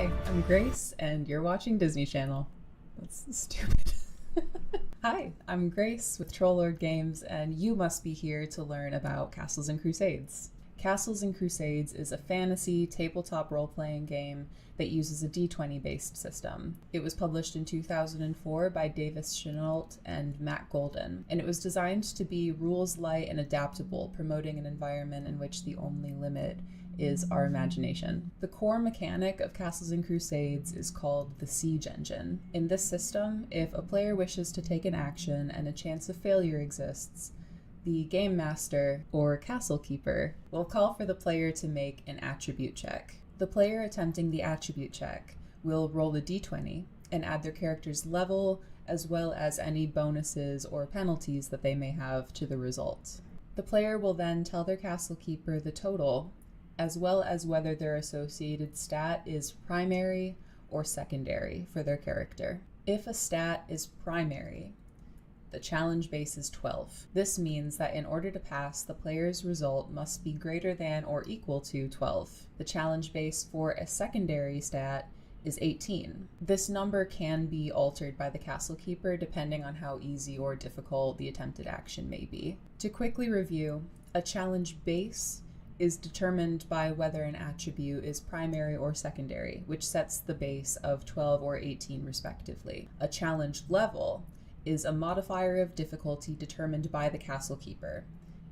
Hi, I'm Grace, and you're watching Disney Channel. That's stupid. Hi, I'm Grace with Troll Games, and you must be here to learn about Castles and Crusades. Castles and Crusades is a fantasy tabletop role-playing game that uses a D20-based system. It was published in 2004 by Davis Chenault and Matt Golden, and it was designed to be rules light and adaptable, promoting an environment in which the only limit is our imagination. The core mechanic of Castles and Crusades is called the siege engine. In this system, if a player wishes to take an action and a chance of failure exists, the game master, or castle keeper, will call for the player to make an attribute check. The player attempting the attribute check will roll a d20 and add their character's level as well as any bonuses or penalties that they may have to the result. The player will then tell their castle keeper the total, as well as whether their associated stat is primary or secondary for their character. If a stat is primary, the challenge base is 12. This means that in order to pass, the player's result must be greater than or equal to 12. The challenge base for a secondary stat is 18. This number can be altered by the castle keeper depending on how easy or difficult the attempted action may be. To quickly review, a challenge base is determined by whether an attribute is primary or secondary, which sets the base of 12 or 18 respectively. A challenge level is a modifier of difficulty determined by the castle keeper,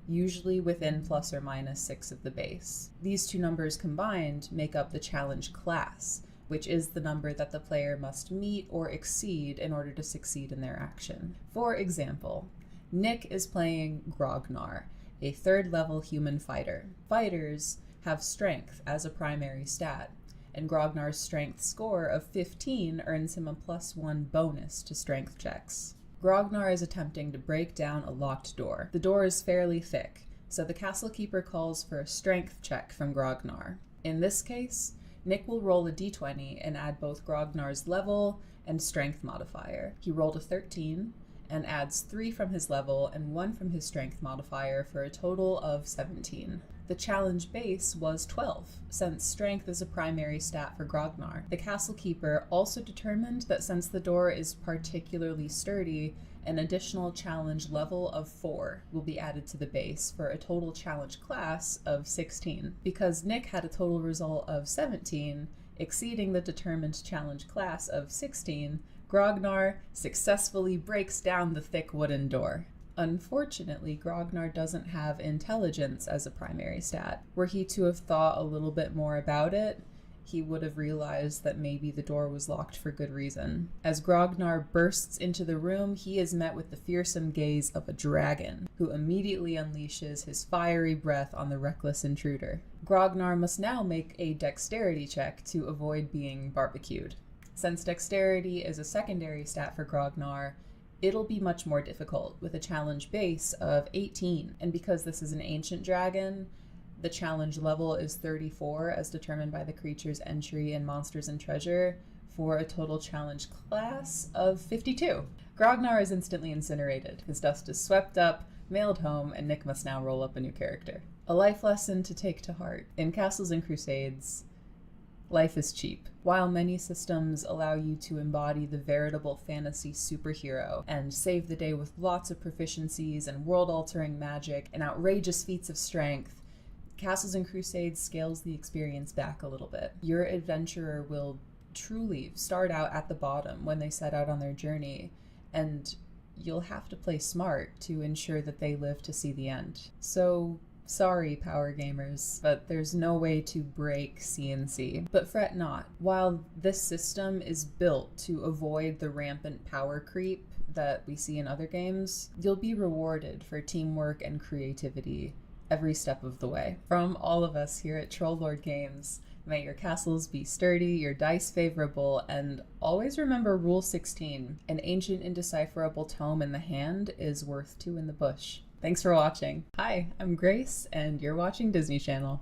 usually within plus or minus 6 of the base. These two numbers combined make up the challenge class, which is the number that the player must meet or exceed in order to succeed in their action. For example, Nick is playing Grognar, a 3rd level human fighter. Fighters have strength as a primary stat, and Grognar's strength score of 15 earns him a +1 bonus to strength checks. Grognar is attempting to break down a locked door. The door is fairly thick, so the castle keeper calls for a strength check from Grognar. In this case, Nick will roll a d20 and add both Grognar's level and strength modifier. He rolled a 13, and adds 3 from his level and 1 from his strength modifier for a total of 17. The challenge base was 12, since strength is a primary stat for Grognar. The castle keeper also determined that since the door is particularly sturdy, an additional challenge level of 4 will be added to the base for a total challenge class of 16. Because Nick had a total result of 17, exceeding the determined challenge class of 16, Grognar successfully breaks down the thick wooden door. Unfortunately, Grognar doesn't have intelligence as a primary stat. Were he to have thought a little bit more about it, he would have realized that maybe the door was locked for good reason. As Grognar bursts into the room, he is met with the fearsome gaze of a dragon, who immediately unleashes his fiery breath on the reckless intruder. Grognar must now make a dexterity check to avoid being barbecued. Since dexterity is a secondary stat for Grognar, it'll be much more difficult, with a challenge base of 18. And because this is an ancient dragon, the challenge level is 34 as determined by the creature's entry in Monsters and Treasure, for a total challenge class of 52. Grognar is instantly incinerated. His dust is swept up, mailed home, and Nick must now roll up a new character. A life lesson to take to heart. In Castles and Crusades, life is cheap. While many systems allow you to embody the veritable fantasy superhero and save the day with lots of proficiencies and world-altering magic and outrageous feats of strength, Castles and Crusades scales the experience back a little bit. Your adventurer will truly start out at the bottom when they set out on their journey, and you'll have to play smart to ensure that they live to see the end. So, sorry, power gamers, but there's no way to break CNC. But fret not. While this system is built to avoid the rampant power creep that we see in other games, you'll be rewarded for teamwork and creativity every step of the way. From all of us here at Troll Games, may your castles be sturdy, your dice favorable, and always remember Rule 16. An ancient indecipherable tome in the hand is worth 2 in the bush. Thanks for watching. Hi, I'm Grace, and you're watching Disney Channel.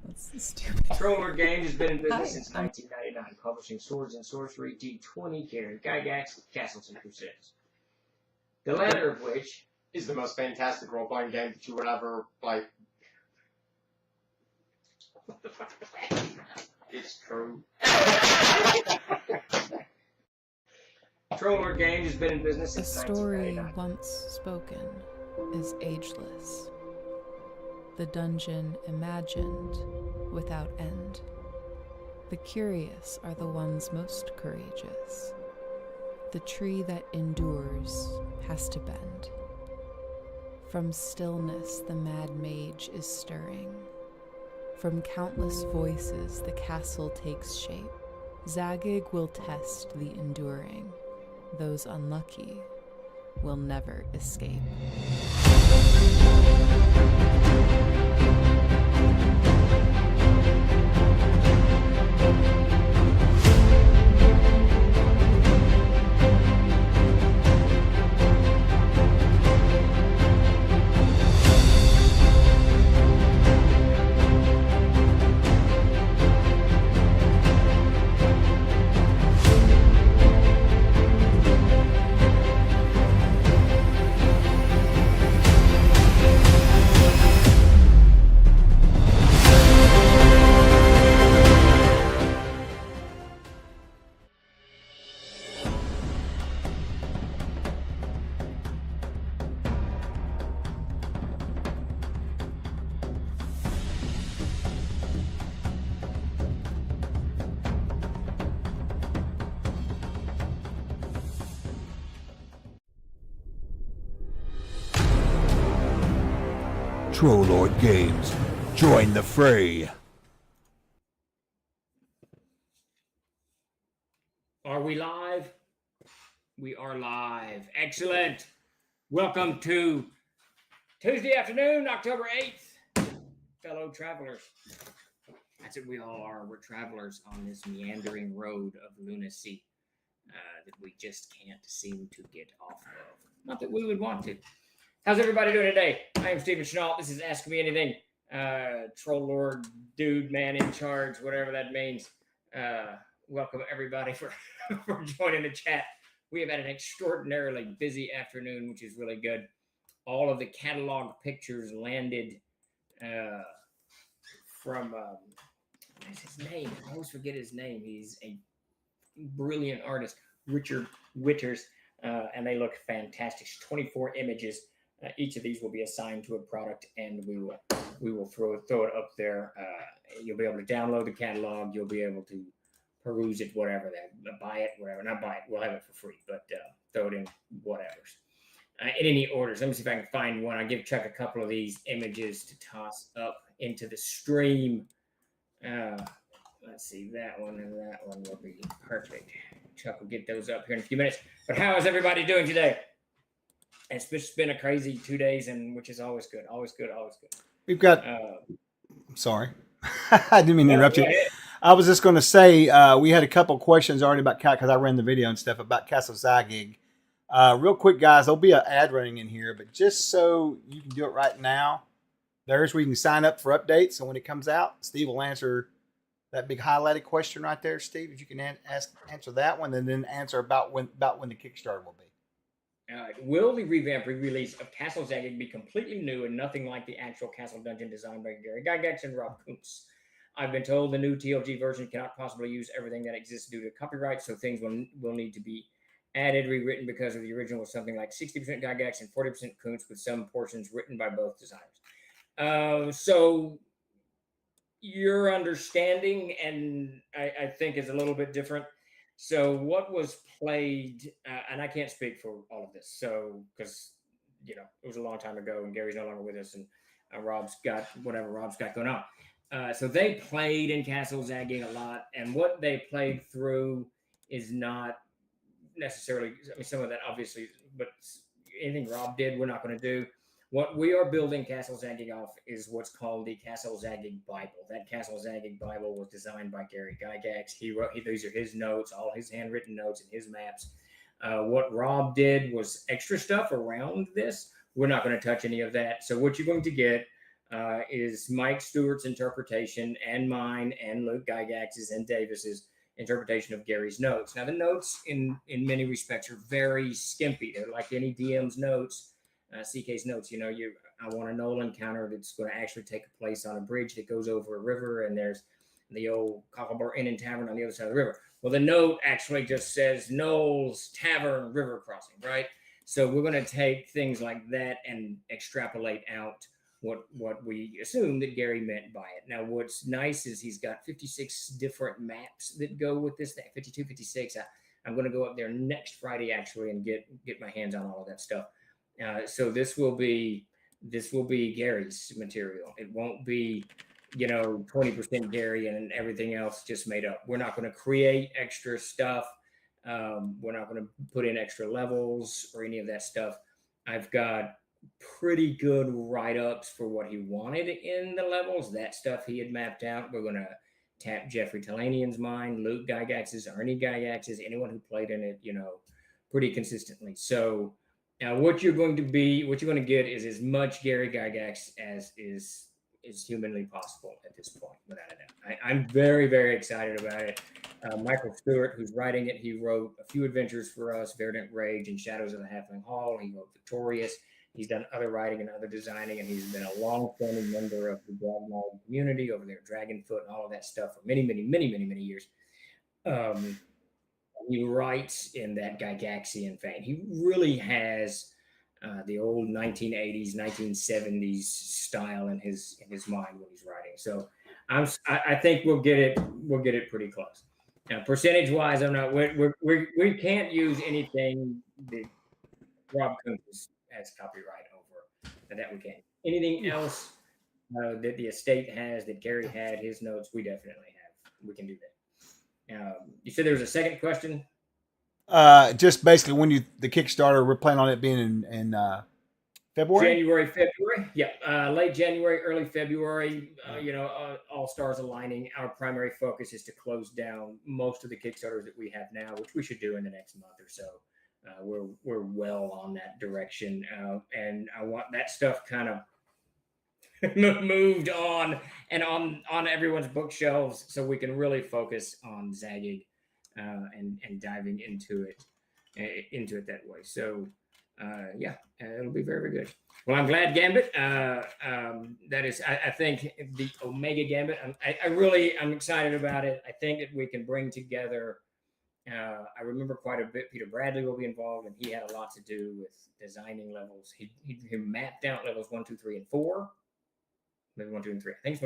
That's stupid. Troll Games has been in business since 1999, publishing Swords and Sorcery, D20, Gary Gygax, Castles and Crusades. The latter of which is the most fantastic role-playing game that you would ever, like... What the fuck? It's true. Chenault Games has been in business A since story 1999. once spoken is ageless. The dungeon imagined without end. The curious are the ones most courageous. The tree that endures has to bend. From stillness the mad mage is stirring. From countless voices the castle takes shape. Zagig will test the enduring. Those unlucky will never escape. Chenault Games. Join the fray. Are we live? We are live. Excellent. Welcome to Tuesday afternoon, October 8th. Fellow travelers. That's what we all are. We're travelers on this meandering road of lunacy that we just can't seem to get off of. Not that we would want to. How's everybody doing today? I am Stephen Chenault. This is Ask Me Anything. Troll Lord, dude, man in charge, whatever that means. Welcome everybody for joining the chat. We have had an extraordinarily busy afternoon, which is really good. All of the catalog pictures landed from what's his name? I always forget his name. He's a brilliant artist, Richard Witters, and they look fantastic. 24 images. Each of these will be assigned to a product, and we will throw it up there. You'll be able to download the catalog. You'll be able to peruse it, whatever. Buy it, whatever. Not buy it. We'll have it for free, but throw it in whatever's. In any orders. Let me see if I can find one. I'll give Chuck a couple of these images to toss up into the stream. Let's see, that one and that one will be perfect. Chuck will get those up here in a few minutes. But how is everybody doing today? It's been a crazy 2 days, and which is always good. Always good. We've got. Sorry, I didn't mean to interrupt you. I was just going to say we had a couple questions already about because I ran the video and stuff about Castle Zagig. Real quick, guys, there'll be an ad running in here, but just so you can do it right now, there's where you can sign up for updates. And when it comes out, Steve will answer that big highlighted question right there. Steve, if you can answer that one, and then answer about when the Kickstarter will be. Will the revamped re-release of Castle Zagig be completely new and nothing like the actual Castle Dungeon designed by Gary Gygax and Rob Kuntz? I've been told the new TLG version cannot possibly use everything that exists due to copyright, so things will need to be added, rewritten, because of the original was something like 60% Gygax and 40% Kuntz, with some portions written by both designers. So your understanding, and I think, is a little bit different. So what was played, and I can't speak for all of this, so because it was a long time ago, and Gary's no longer with us, and Rob's got whatever Rob's got going on. So they played in Castle Zagig a lot, and what they played through is not necessarily. I mean, some of that obviously, but anything Rob did, we're not going to do. What we are building Castle Zagig off is what's called the Castle Zagig Bible. That Castle Zagig Bible was designed by Gary Gygax. These are his notes, all his handwritten notes and his maps. What Rob did was extra stuff around this. We're not going to touch any of that. So what you're going to get is Mike Stewart's interpretation, and mine, and Luke Gygax's and Davis's interpretation of Gary's notes. Now, the notes in many respects are very skimpy. They're like any DM's notes. CK's notes, I want a Knoll encounter that's going to actually take place on a bridge that goes over a river, and there's the old Cocklebar Inn and Tavern on the other side of the river. Well, the note actually just says Knowles Tavern River Crossing, right? So we're going to take things like that and extrapolate out what we assume that Gary meant by it. Now, what's nice is he's got 56 different maps that go with this thing, 52, 56. I'm going to go up there next Friday actually and get my hands on all of that stuff. So this will be Gary's material. It won't be 20% Gary and everything else just made up. We're not going to create extra stuff. We're not going to put in extra levels or any of that stuff. I've got pretty good write-ups for what he wanted in the levels. That stuff he had mapped out. We're going to tap Jeffrey Talanian's mind, Luke Gygax's, Ernie Gygax's, anyone who played in it, pretty consistently. So what you're going to get is as much Gary Gygax as is humanly possible at this point, without a doubt. I'm very, very excited about it. Michael Stewart, who's writing it, he wrote a few adventures for us, Verdant Rage and Shadows of the Halfling Hall. He wrote Victorious. He's done other writing and other designing, and he's been a long-standing member of the Dragonlord community over there, Dragonfoot and all of that stuff for many, many, many, many, many years. He writes in that Gygaxian vein. He really has the old 1980s, 1970s style in his mind when he's writing. So I think we'll get it pretty close. Now, percentage-wise, I'm not. We can't use anything that Rob Kuntz has copyright over. That we can't. Anything else that the estate has, that Gary had, his notes, we definitely have. We can do that. You said there was a second question. Just basically when the Kickstarter, we're planning on it being in February. January, February. Yeah, late January, early February. All stars aligning. Our primary focus is to close down most of the Kickstarters that we have now, which we should do in the next month or so. We're well on that direction, and I want that stuff kind of moved on and on everyone's bookshelves, so we can really focus on Zagging and diving into it that way. So it'll be very, very good. Well, I'm glad Gambit. That is, I think the Omega Gambit. I'm excited about it. I think that we can bring together. I remember quite a bit. Peter Bradley will be involved, and he had a lot to do with designing levels. He mapped out levels 1, 2, 3, and 4. Maybe 1, 2, and 3. I think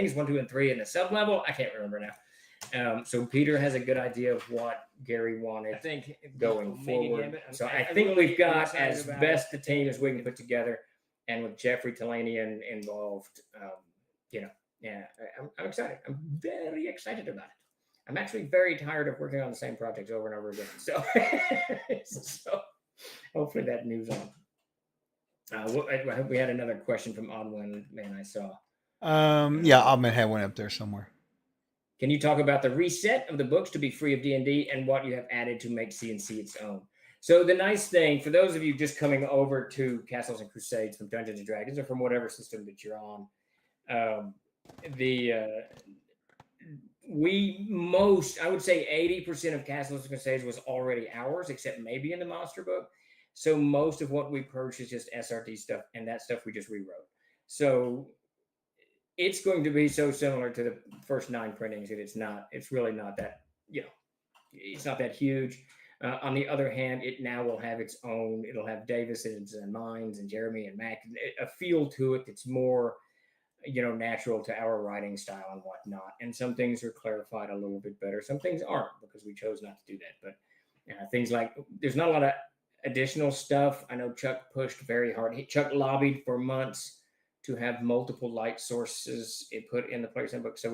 it's 1, 2, and 3 in the sub level. I can't remember now. So Peter has a good idea of what Gary wanted. I think going forward. So I think we've got as best the team as we can put together, and with Jeffrey Talanian involved, I'm excited. I'm very excited about it. I'm actually very tired of working on the same projects over and over again. So, so hopefully that moves on. I hope we had another question from Odwin, man, I saw. Yeah, Oddman had one up there somewhere. Can you talk about the reset of the books to be free of D&D and what you have added to make C&C its own? So the nice thing, for those of you just coming over to Castles and Crusades from Dungeons and Dragons or from whatever system that you're on, I would say 80% of Castles and Crusades was already ours, except maybe in the monster book. So most of what we purged is just SRD stuff, and that stuff we just rewrote. So it's going to be so similar to the first 9 printings that it's really not that, it's not that huge. On the other hand, it now will have its own, it'll have Davis's and Mines and Jeremy and Mac, a feel to it that's more, natural to our writing style and whatnot. And some things are clarified a little bit better. Some things aren't, because we chose not to do that. But things like, there's not a lot of additional stuff. I know Chuck pushed very hard. Chuck lobbied for months to have multiple light sources put in the player's handbook. So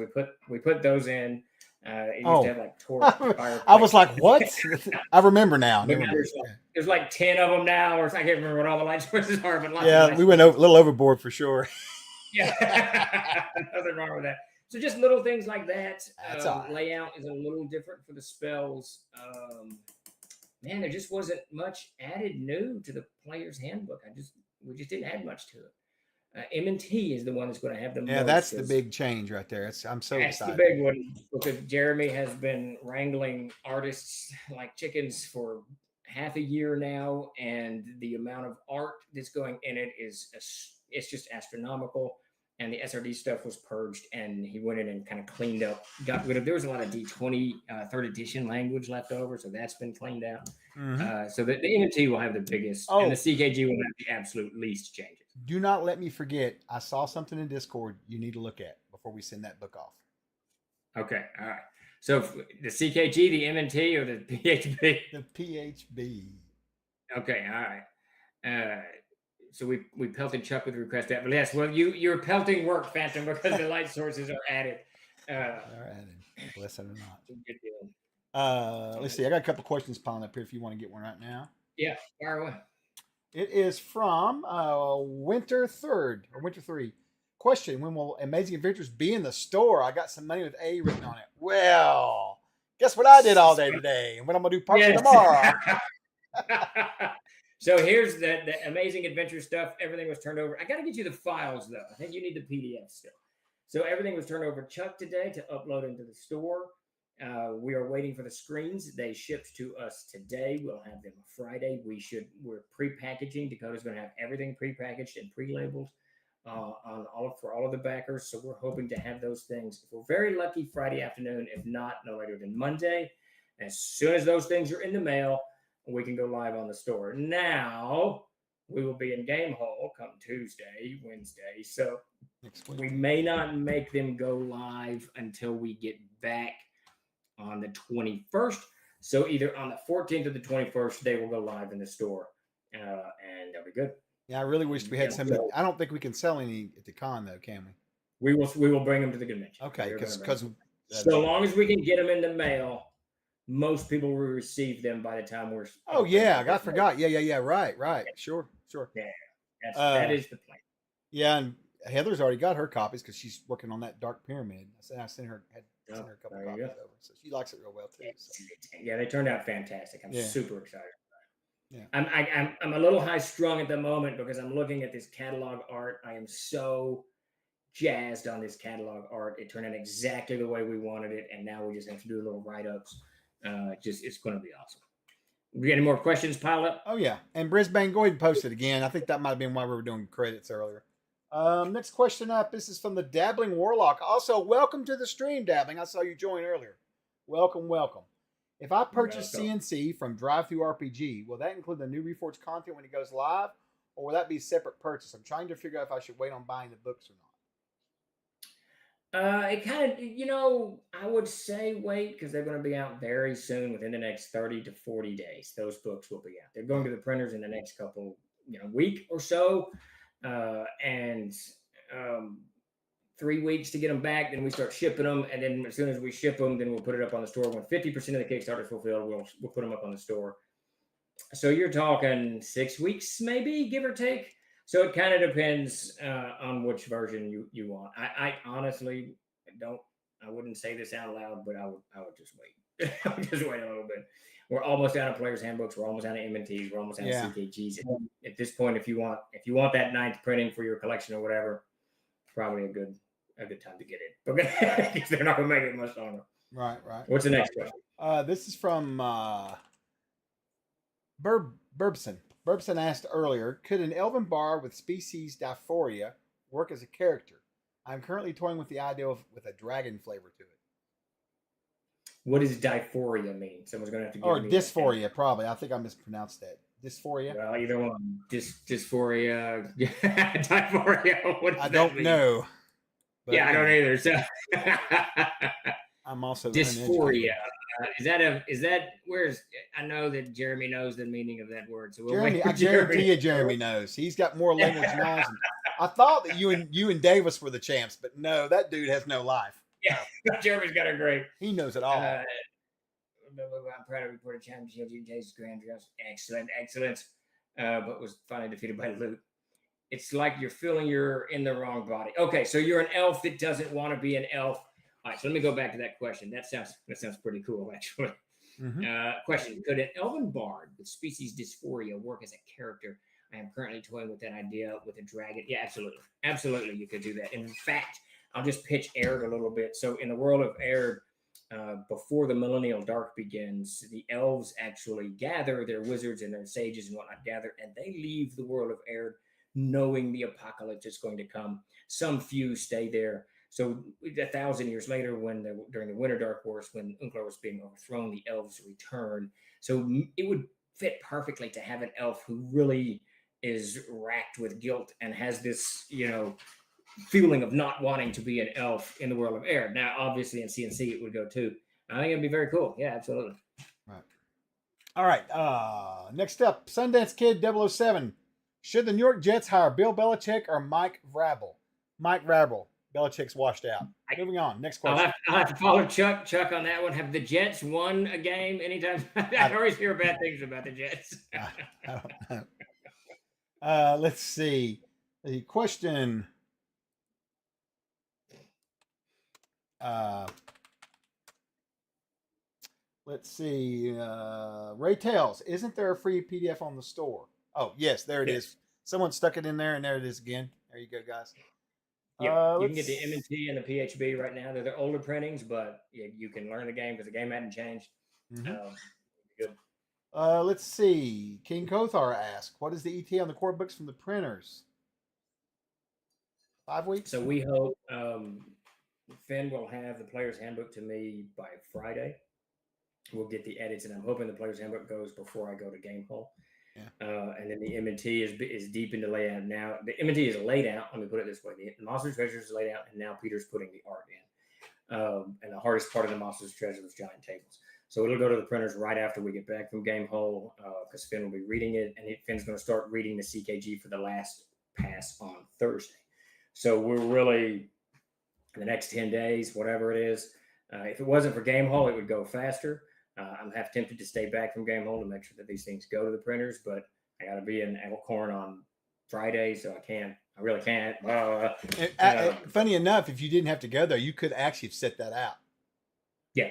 we put those in. It used to have like torch, fire. I was like, what? I remember now. There's like 10 of them now, or I can't remember what all the light sources are. But we went a little overboard for sure. Yeah, nothing wrong with that. So just little things like that. Layout is a little different for the spells. There just wasn't much added new to the player's handbook. We just didn't add much to it. M&T is the one that's going to have the most. Yeah, that's the big change right there. I'm so excited. That's the big one, because Jeremy has been wrangling artists like chickens for half a year now, and the amount of art that's going in it it's just astronomical. and the SRD stuff was purged, and he went in and kind of cleaned up, got rid of. There was a lot of D20 third edition language left over, so that's been cleaned out. So the MT will have the biggest, and the CKG will have the absolute least changes. Do not let me forget. I saw something in Discord you need to look at before we send that book off. Okay, all right. So the CKG, the MNT, or the PHB? The PHB. Okay, all right. So we pelted Chuck with a request that, but yes, well, you're pelting work, Phantom, because the light sources are added. They're added, bless it or not. Good deal. Let's see. I got a couple questions piling up here. If you want to get one right now. Yeah, fire away. It is from Winter 3. Question: when will Amazing Adventures be in the store? I got some money with A written on it. Well, guess what I did all day today, and what I'm gonna do partially tomorrow. So here's the Amazing Adventure stuff. Everything was turned over. I got to get you the files, though. I think you need the PDF still. So everything was turned over to Chuck today to upload into the store. We are waiting for the screens. They shipped to us today. We'll have them Friday. We're pre-packaging. Dakota's going to have everything pre-packaged and pre-labeled for all of the backers. So we're hoping to have those things, if we're very lucky, Friday afternoon. If not, no later than Monday. As soon as those things are in the mail, we can go live on the store. Now, we will be in Game Hall come Tuesday, Wednesday. So we may not make them go live until we get back on the 21st. So either on the 14th or the 21st, they will go live in the store. And they'll be good. Yeah, I really wish we had some. I don't think we can sell any at the con, though, can we? We will bring them to the convention. Okay, because so long as we can get them in the mail, most people will receive them by the time we're. Oh yeah, I forgot. Yeah. Right. Sure. Yeah, that is the plan. Yeah, and Heather's already got her copies because she's working on that Dark Pyramid. I sent her a couple copies over, so she likes it real well too. So. Yeah, they turned out fantastic. I'm super excited. Yeah. I'm a little high strung at the moment because I'm looking at this catalog art. I am so jazzed on this catalog art. It turned out exactly the way we wanted it, and now we just have to do a little write-ups. It's going to be awesome. We got any more questions piled up? Oh yeah, and Brisbane, go ahead and post it again. I think that might have been why we were doing credits earlier. Next question up. This is from the Dabbling Warlock. Also, welcome to the stream, Dabbling. I saw you join earlier. Welcome. If I purchase CNC from Drive-Thru RPG, will that include the new Reforged content when it goes live, or will that be a separate purchase? I'm trying to figure out if I should wait on buying the books or not. It kind of, I would say wait because they're going to be out very soon, within the next 30 to 40 days. Those books will be out. They're going to the printers in the next couple, week or so, and 3 weeks to get them back. Then we start shipping them, and then as soon as we ship them, then we'll put it up on the store. When 50% of the Kickstarter is fulfilled, we'll put them up on the store. So you're talking 6 weeks, maybe, give or take. So it kind of depends on which version you want. I honestly I wouldn't say this out loud, but I would just wait. I would just wait a little bit. We're almost out of players' handbooks. We're almost out of MNTs. We're almost out of CKGs. At this point, if you want that 9th printing for your collection or whatever, probably a good time to get it. Okay, because they're not going to make it much longer. Right. What's the next question? This is from Burbson. Burbson asked earlier, could an elven bard with species dysphoria work as a character? I'm currently toying with the idea with a dragon flavor to it. What does dysphoria mean? Someone's going to have to give or me dysphoria, probably. I think I mispronounced that. Dysphoria? Well, either one. Dysphoria. Dysphoria. I don't know. Yeah, I don't either. So I'm also dysphoria. Is that where's? I know that Jeremy knows the meaning of that word. So Jeremy, I guarantee you, Jeremy knows. He's got more language knowledge. I thought that you and Davis were the champs, but no, that dude has no life. Yeah, Jeremy's got a great. He knows it all. I'm proud to report a championship. Jason Graham, excellent. But was finally defeated by Luke. It's like you're feeling you're in the wrong body. Okay, so you're an elf that doesn't want to be an elf. All right, so let me go back to that question. That sounds pretty cool, actually. Mm-hmm. Question: could an elven bard with species dysphoria work as a character? I am currently toying with that idea with a dragon. Yeah, absolutely, you could do that. In fact, I'll just pitch Aird a little bit. So, in the world of Aird, before the Millennial Dark begins, the elves actually gather their wizards and their sages and whatnot gather, and they leave the world of Aird knowing the apocalypse is going to come. Some few stay there. So 1,000 years later, during the Winter Dark Wars, when Unklar was being overthrown, the elves return. So it would fit perfectly to have an elf who really is racked with guilt and has this, feeling of not wanting to be an elf in the world of air. Now, obviously, in CNC, it would go too. I think it'd be very cool. Yeah, absolutely. Right. All right. Next up, Sundance Kid 007. Should the New York Jets hire Bill Belichick or Mike Vrabel? Mike Vrabel. Belichick's washed out. Moving on. Next question. I'll have to follow Chuck on that one. Have the Jets won a game anytime? I always hear bad things about the Jets. I don't know. Let's see. The question. Let's see. Ray Tales, isn't there a free PDF on the store? Oh, yes, there it is. Someone stuck it in there, and there it is again. There you go, guys. Yeah, you can get the M&T and the PHB right now. They're the older printings, but you can learn the game because the game hadn't changed. Good. Let's see. King Kothar asked, what is the ETA on the core books from the printers? 5 weeks? So we hope Finn will have the player's handbook to me by Friday. We'll get the edits, and I'm hoping the player's handbook goes before I go to Game Hall. Yeah. And then the M&T is deep into layout now. The M&T is laid out. Let me put it this way: the Monsters Treasure is laid out, and now Peter's putting the art in. And the hardest part of the Monsters Treasure was giant tables. So it'll go to the printers right after we get back from Game Hall, because Finn will be reading it, and Finn's going to start reading the CKG for the last pass on Thursday. So we're really, in the next 10 days, whatever it is. If it wasn't for Game Hall, it would go faster. I'm half tempted to stay back from Game Hall to make sure that these things go to the printers, but I got to be in Elkhorn on Friday, so I really can't. Funny enough, if you didn't have to go there, you could actually have set that out. Yeah.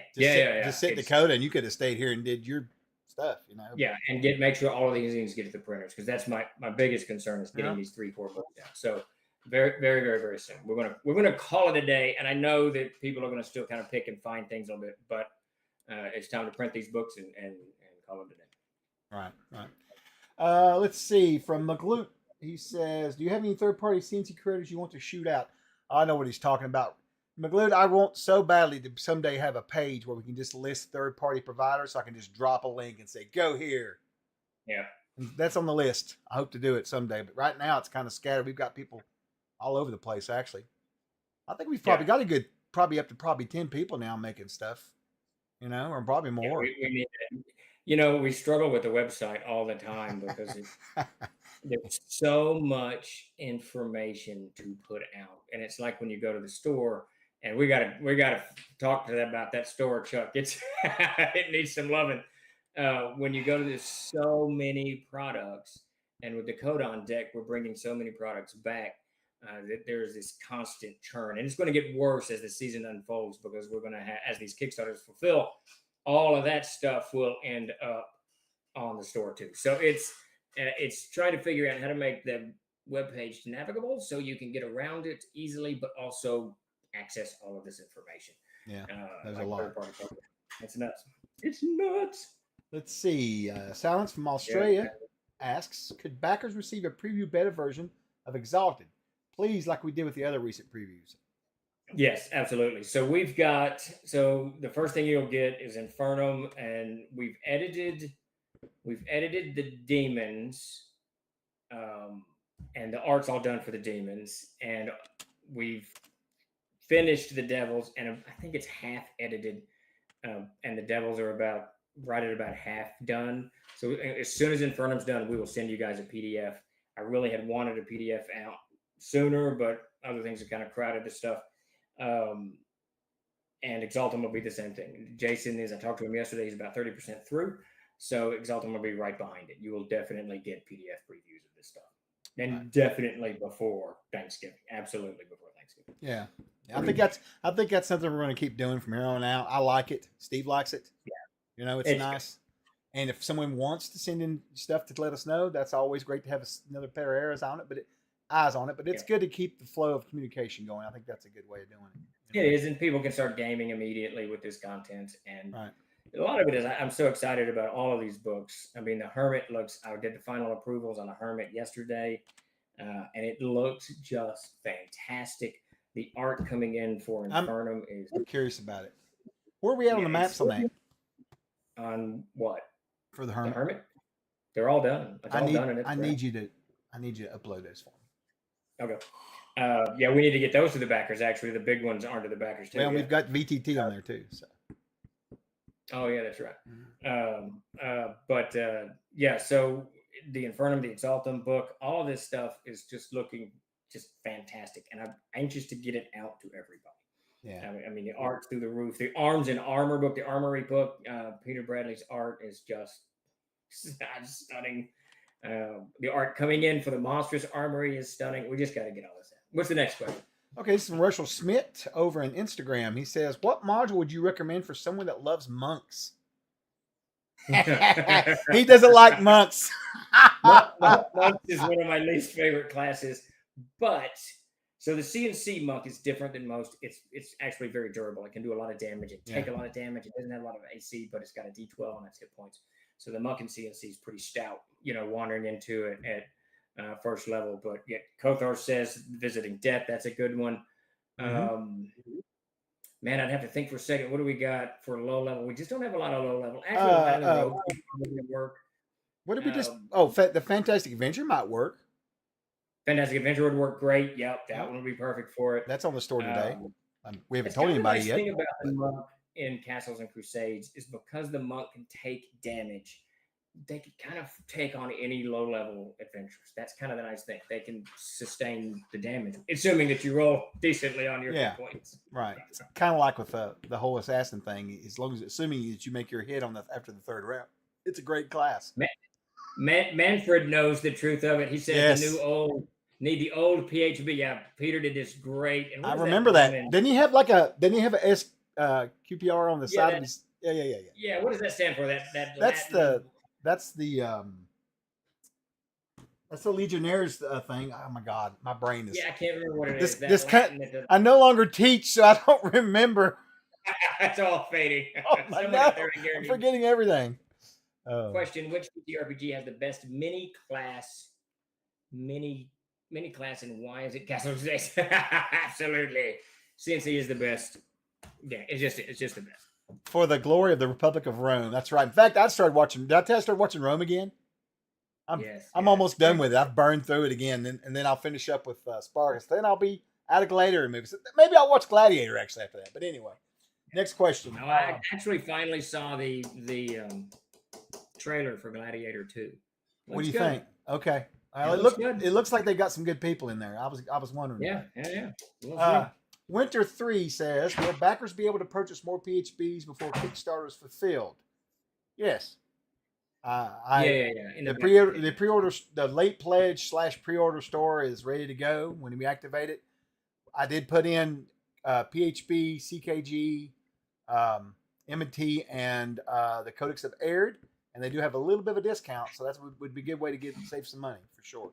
Just sit in Dakota, and you could have stayed here and did your stuff, Yeah, and make sure all of these things get to the printers, because that's my biggest concern is getting these 3-4 books down. So very, very, very, very soon. We're gonna call it a day, and I know that people are gonna still kind of pick and find things a little bit, but it's time to print these books and call it a day. Right. Let's see. From McLute, he says, do you have any third-party CNC creators you want to shoot out? I know what he's talking about. McLeod, I want so badly to someday have a page where we can just list third-party providers, so I can just drop a link and say, go here. Yeah. And that's on the list. I hope to do it someday. But right now, it's kind of scattered. We've got people all over the place, actually. I think we've probably got a good, probably up to 10 people now making stuff, or probably more. Yeah, we need that. We struggle with the website all the time because there's so much information to put out. And it's like when you go to the store, and we gotta talk to them about that store, Chuck. It needs some loving. When you go to this, so many products, and with the Codon deck, we're bringing so many products back that there's this constant churn, and it's going to get worse as the season unfolds, because we're going to have, as these Kickstarters fulfill, all of that stuff will end up on the store too. So it's trying to figure out how to make the webpage navigable so you can get around it easily, but also access all of this information. Yeah, there's a lot. It's nuts. It's nuts. Let's see. Silence from Australia asks, could backers receive a preview beta version of Exalted? Please, like we did with the other recent previews. Yes, absolutely. So the first thing you'll get is Infernum, and we've edited the demons, and the art's all done for the demons, and we've finished the devils, and I think it's half edited, and the devils are right at about half done. So as soon as Infernum's done, we will send you guys a PDF. I really had wanted a PDF out sooner, but other things have kind of crowded this stuff. And Exaltum will be the same thing. Jason I talked to him yesterday, he's about 30% through. So Exaltum will be right behind it. You will definitely get PDF previews of this stuff. And definitely before Thanksgiving. Absolutely before Thanksgiving. Yeah. I think that's something we're going to keep doing from here on out. I like it. Steve likes it. Yeah. It's nice. Good. And if someone wants to send in stuff to let us know, that's always great to have another pair of eyes on it. But it's good to keep the flow of communication going. I think that's a good way of doing it. It is, and people can start gaming immediately with this content. And a lot of it is, I'm so excited about all of these books. I mean, the Hermit I did the final approvals on the Hermit yesterday. and it looks just fantastic. The art coming in for Infernum is. I'm curious about it. Where are we at on the maps on that? On what? For the The Hermit? Hermit? They're all done. It's all done, and it's I great. need you to upload those for me. Okay. Yeah, we need to get those to the backers. Actually, the big ones aren't to the backers too. Well, we've got VTT on there too. So. Oh yeah, that's right. Mm-hmm. Yeah, so the Infernum, the Exaltum book, all of this stuff is just looking just fantastic, and I'm anxious to get it out to everybody. Yeah, I mean the art's through the roof. The Arms and Armor book, the Armory book, Peter Bradley's art is just stunning. The art coming in for the Monstrous Armory is stunning. We just got to get all this out. What's the next question? Okay, this is from Russell Smith over on Instagram. He says, "What module would you recommend for someone that loves monks?" He doesn't like monks. Monk is one of my least favorite classes, but so the CNC monk is different than most. It's actually very durable. It can do a lot of damage. It take a lot of damage. It doesn't have a lot of AC, but it's got a D12 on its hit points. So the monk in CNC is pretty stout. Wandering into it at first level. But yet Kothar says visiting death. That's a good one. Man, I'd have to think for a second. What do we got for low level? We just don't have a lot of low level. Actually, Rogue would work. What did we just? Oh, the Fantastic Adventure might work. Fantastic Adventure would work great. Yep, that one would be perfect for it. That's on the store today. We haven't told anybody yet. The thing about the monk in Castles and Crusades is because the monk can take damage, they can kind of take on any low-level adventurers. That's kind of the nice thing. They can sustain the damage, assuming that you roll decently on your hit points. Right. It's kind of like with the whole assassin thing. As long as assuming that you make your hit on after the third round, it's a great class. Manfred knows the truth of it. He said need the old PHB. Yeah, Peter did this great. And I remember that. Didn't he have a S QPR on the side of his? Yeah. Yeah. What does that stand for? That's the Legionnaires thing. Oh my God, my brain is. Yeah, I can't remember what it is. I no longer teach, so I don't remember. It's all fading. Oh my God, I'm forgetting everything. Question: which RPG has the best mini class, and why is it Castle Crusades? Absolutely, CNC is the best. Yeah, it's just the best. For the glory of the Republic of Rome. That's right. In fact, I started watching. Did I tell you I started watching Rome again? I'm almost done with it. I've burned through it again, and then I'll finish up with Spartacus. Then I'll be out of Gladiator movies. Maybe I'll watch Gladiator actually after that. But anyway, next question. No, I actually finally saw the trailer for Gladiator 2. What do you think? Okay. It looks like they got some good people in there. I was wondering. Yeah. Winter 3 says, will backers be able to purchase more PHBs before Kickstarter is fulfilled? Yes. The pre-order, the late pledge / pre-order store is ready to go when we activate it. I did put in PHB, CKG, M&T, and the Codex of Aird, and they do have a little bit of a discount, so that would be a good way to save some money for sure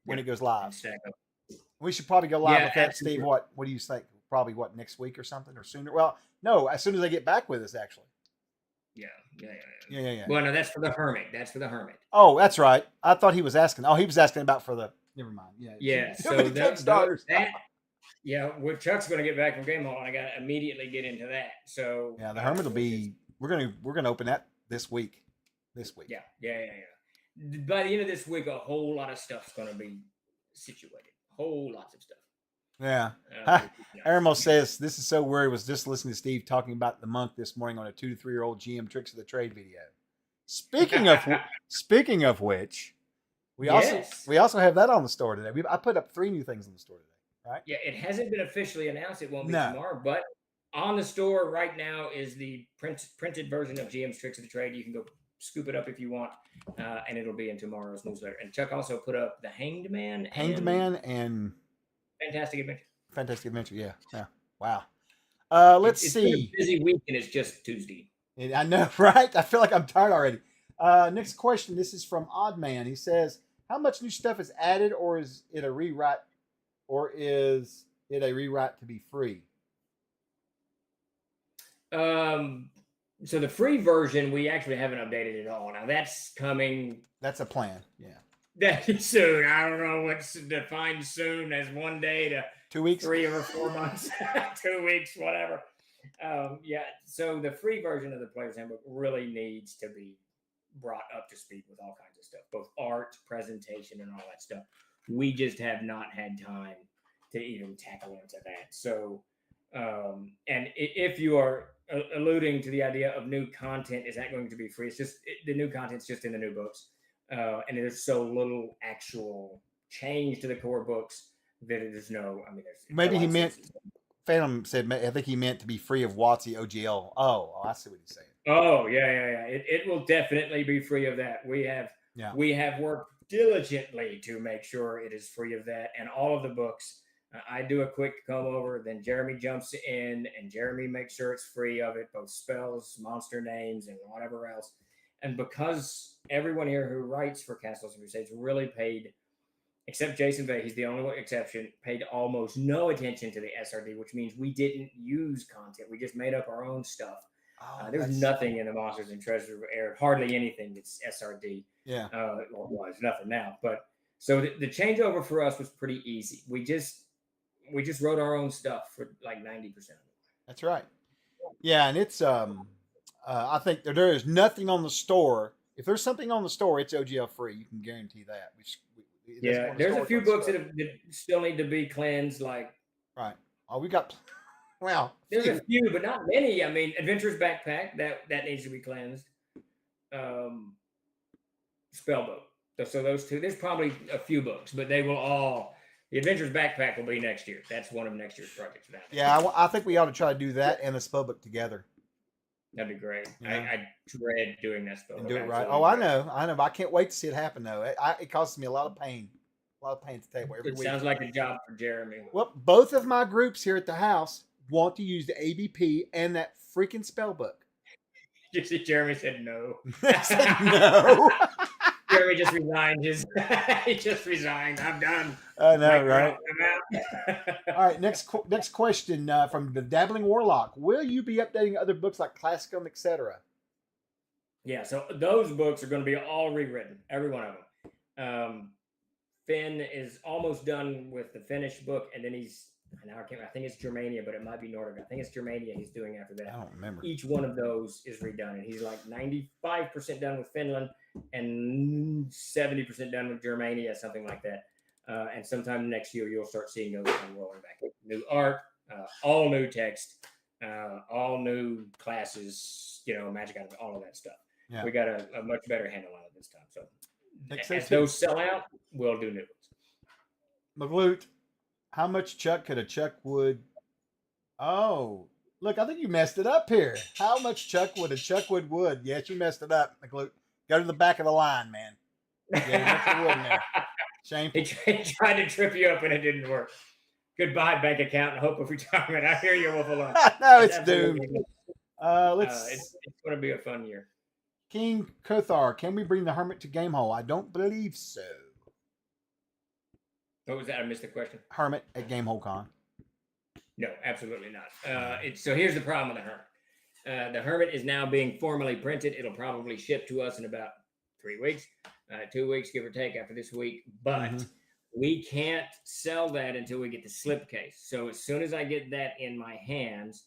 when it goes live. We should probably go live with that, absolutely. Steve. What do you think? Probably next week or something, or sooner? Well, no, as soon as they get back with us, actually. Yeah. Well, no, that's for the Hermit. Oh, that's right. I thought he was asking. Oh, he was asking about for the. Never mind. Yeah. So well, Chuck's going to get back from Game Hall, and I got to immediately get into that. So the Hermit will be. We're gonna open that this week. Yeah. By the end of this week, a whole lot of stuff's going to be situated. Whole lots of stuff. Yeah. Aramo says, this is so weird. I was just listening to Steve talking about the monk this morning on a 2 to 3 year old GM Tricks of the Trade video. Speaking of which, we also have that on the store today. I put up 3 new things on the store today, right? Yeah, it hasn't been officially announced. It won't be tomorrow, but on the store right now is the printed version of GM's Tricks of the Trade. You can go scoop it up if you want, and it'll be in tomorrow's newsletter. And Chuck also put up the Hanged Man and Fantastic Adventure, yeah. Wow. Let's see. It's been a busy week, and it's just Tuesday. I know, right? I feel like I'm tired already. Next question. This is from Oddman. He says, how much new stuff is added, or is it a rewrite, to be free? So the free version, we actually haven't updated at all. Now that's coming. That's a plan. Yeah. That soon. I don't know what's defined soon as 1 day to 2 weeks. 3 or 4 months, 2 weeks, whatever. Yeah. So the free version of the Player's Handbook really needs to be brought up to speed with all kinds of stuff, both art, presentation, and all that stuff. We just have not had time to even tackle into that. So, and if you are alluding to the idea of new content, is that going to be free? It's just the new content's just in the new books, and there's so little actual change to the core books that it is no. I mean, there's Maybe he meant. Phantom said, I think he meant to be free of WotC OGL. Oh, I see what he's saying. Oh, yeah. It will definitely be free of that. We have worked diligently to make sure it is free of that, and all of the books. I do a quick comb over, then Jeremy jumps in, and Jeremy makes sure it's free of it, both spells, monster names, and whatever else. And because everyone here who writes for Castles and Crusades really paid, except Jason Vay, he's the only exception, paid almost no attention to the SRD, which means we didn't use content. We just made up our own stuff. There's nothing in the Monsters and Treasures of Air, hardly anything that's SRD. Yeah. Well, it's nothing now. But so the changeover for us was pretty easy. We just wrote our own stuff for like 90% of it. That's right. Yeah, and it's I think there is nothing on the store. If there's something on the store, it's OGL free. You can guarantee that. There's a few books that still need to be cleansed. Like right. Oh, we got. Well, there's a few, but not many. I mean, Adventurer's Backpack that needs to be cleansed. Spellbook. So those two. There's probably a few books, but they will all. The Adventurer's Backpack will be next year. That's one of next year's projects. Yeah, I think we ought to try to do that and a spellbook together. That'd be great. Yeah. I dread doing that spellbook. And do it right. Oh, I know. But I can't wait to see it happen, though. It causes me a lot of pain. A lot of pain to table every week. Sounds like a job for Jeremy. Well, both of my groups here at the house want to use the ABP and that freaking spellbook. You see, Jeremy said no. I said no. Jeremy just resigned he just resigned. I'm done. I know, right? I'm out. All right, next question from the Dabbling Warlock. Will you be updating other books like Classicum, etc.? Yeah, so those books are going to be all rewritten, every one of them. Finn is almost done with the finished book, and then I think it's Germania, but it might be Nordic. I think it's Germania he's doing after that. I don't remember. Each one of those is redone, and he's like 95% done with Finland and 70% done with Germania, something like that. And sometime next year, you'll start seeing those rolling back. New art, all new text, all new classes, magic items, all of that stuff. Yeah. We got a much better handle on it this time. So as those sell out, we'll do new ones. McLute, how much chuck could a chuckwood? Oh, look, I think you messed it up here. How much chuck would a chuckwood wood? Yes, you messed it up, McLute. Go to the back of the line, man. Yeah, you wood in there. Shameful. He tried to trip you up and it didn't work. Goodbye, bank account and hope of retirement. I hear you, Wolf alone. No, it's doomed. It's going to be a fun year. King Kothar, can we bring the Hermit to Gamehole? I don't believe so. What was that? I missed the question. Hermit at Gamehole Con. No, absolutely not. So here's the problem with the Hermit. The Hermit is now being formally printed. It'll probably ship to us in about 3 weeks, 2 weeks, give or take, after this week. But we can't sell that until we get the slipcase. So as soon as I get that in my hands,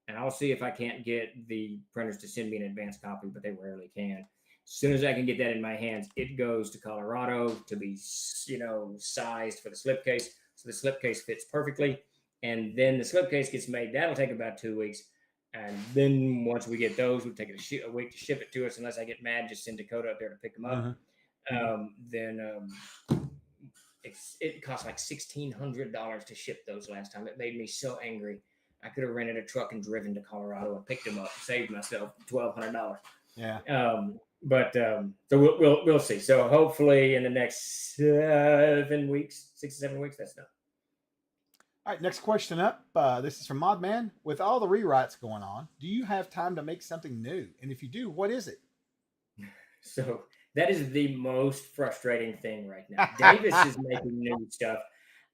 and I'll see if I can't get the printers to send me an advanced copy, but they rarely can. As soon as I can get that in my hands, it goes to Colorado to be, sized for the slipcase. So the slipcase fits perfectly. And then the slipcase gets made. That'll take about 2 weeks. And then once we get those, we'll take a week to ship it to us. Unless I get mad, just send Dakota up there to pick them up. It cost like $1,600 to ship those last time. It made me so angry. I could have rented a truck and driven to Colorado and picked them up, saved myself $1,200. Yeah. So we'll see. So hopefully in the next 6 to 7 weeks, that's done. All right, next question up. This is from Modman. With all the rewrites going on, do you have time to make something new? And if you do, what is it? So that is the most frustrating thing right now. Davis is making new stuff.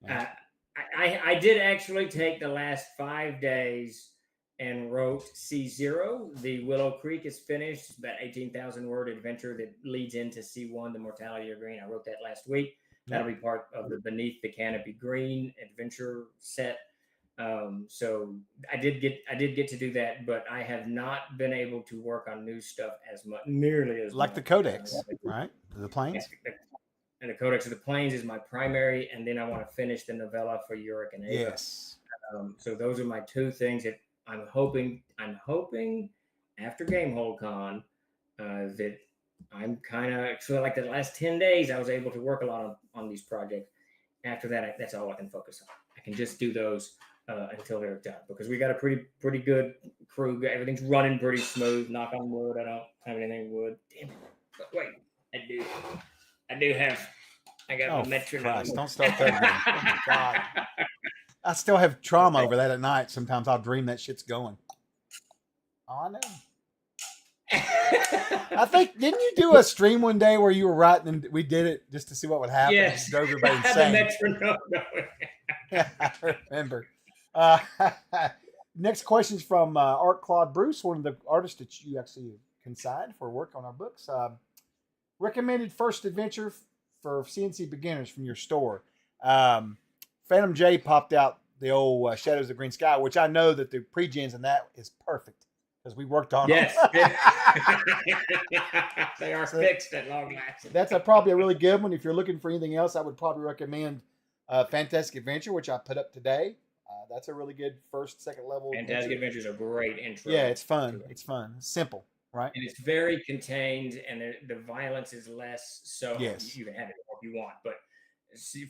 I did actually take the last 5 days and wrote C0. The Willow Creek is finished. It's about 18,000 word adventure that leads into C1, The Mortality of Green. I wrote that last week. That'll be part of the Beneath the Canopy Green adventure set. So I did get to do that, but I have not been able to work on new stuff nearly as like much. the Codex, right? The Plains. And the Codex of the Plains is my primary, and then I want to finish the novella for Yorick and Ava. Yes. So those are my two things that I'm hoping after Gamehold Con that I'm kind of so like the last 10 days I was able to work a lot on these projects. After that, that's all I can focus on. I can just do those until they're done because we got a pretty good crew. Everything's running pretty smooth. Knock on wood. I don't have anything wood. Damn it! But wait, I do have. I got my metronome. Christ, don't start that again. Oh my God. I still have trauma over that at night. Sometimes I'll dream that shit's going. Oh, I know. I think, didn't you do a stream one day where you were writing and we did it just to see what would happen? Yes. It drove everybody insane. I had the metronome going. Yeah, I remember. Next question is from Art Claude Bruce, one of the artists that you actually consigned for work on our books. Recommended first adventure for CNC beginners from your store. Phantom J popped out the old Shadows of Green Sky, which I know that the pre-gens in that is perfect because we worked on them. They are fixed at long last. That's probably a really good one. If you're looking for anything else, I would probably recommend Fantastic Adventure, which I put up today. That's a really good first, second level. Fantastic Adventure is a great intro. Yeah, it's fun. It's fun. It's simple, right? And it's very contained, and the violence is less. So yes. You can have it if you want, but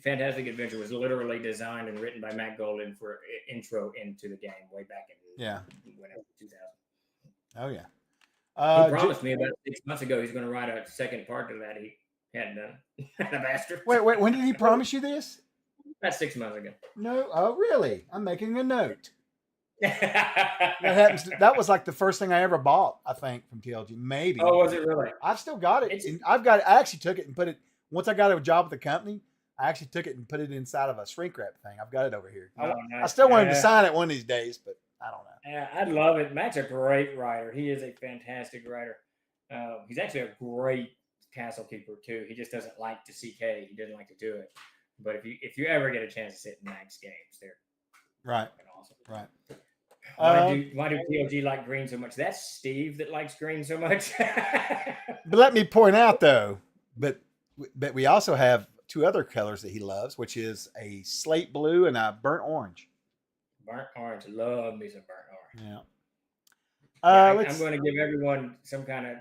Fantastic Adventure was literally designed and written by Matt Golden for intro into the game way back in 2000. Oh yeah. He promised me about 6 months ago he's going to write a second part to that. He hadn't done it. The bastard. Wait. When did he promise you this? About 6 months ago. No. Oh, really? I'm making a note. That was like the first thing I ever bought, I think, from TLG. Maybe. Oh, was it really? I've still got it. I actually took it and put it. Once I got a job at the company, I actually took it and put it inside of a shrink wrap thing. I've got it over here. Oh, nice. I still want him to sign it one of these days, but I don't know. Yeah, I'd love it. Matt's a great writer. He is a fantastic writer. He's actually a great castle keeper too. He just doesn't like to CK. He doesn't like to do it. But if you ever get a chance to sit in Max games, they're right. Awesome. Right. Why do PLG like green so much? That's Steve that likes green so much. But let me point out though, but we also have two other colors that he loves, which is a slate blue and a burnt orange. Burnt orange. Love me some burnt orange. Yeah. I'm going to give everyone some kind of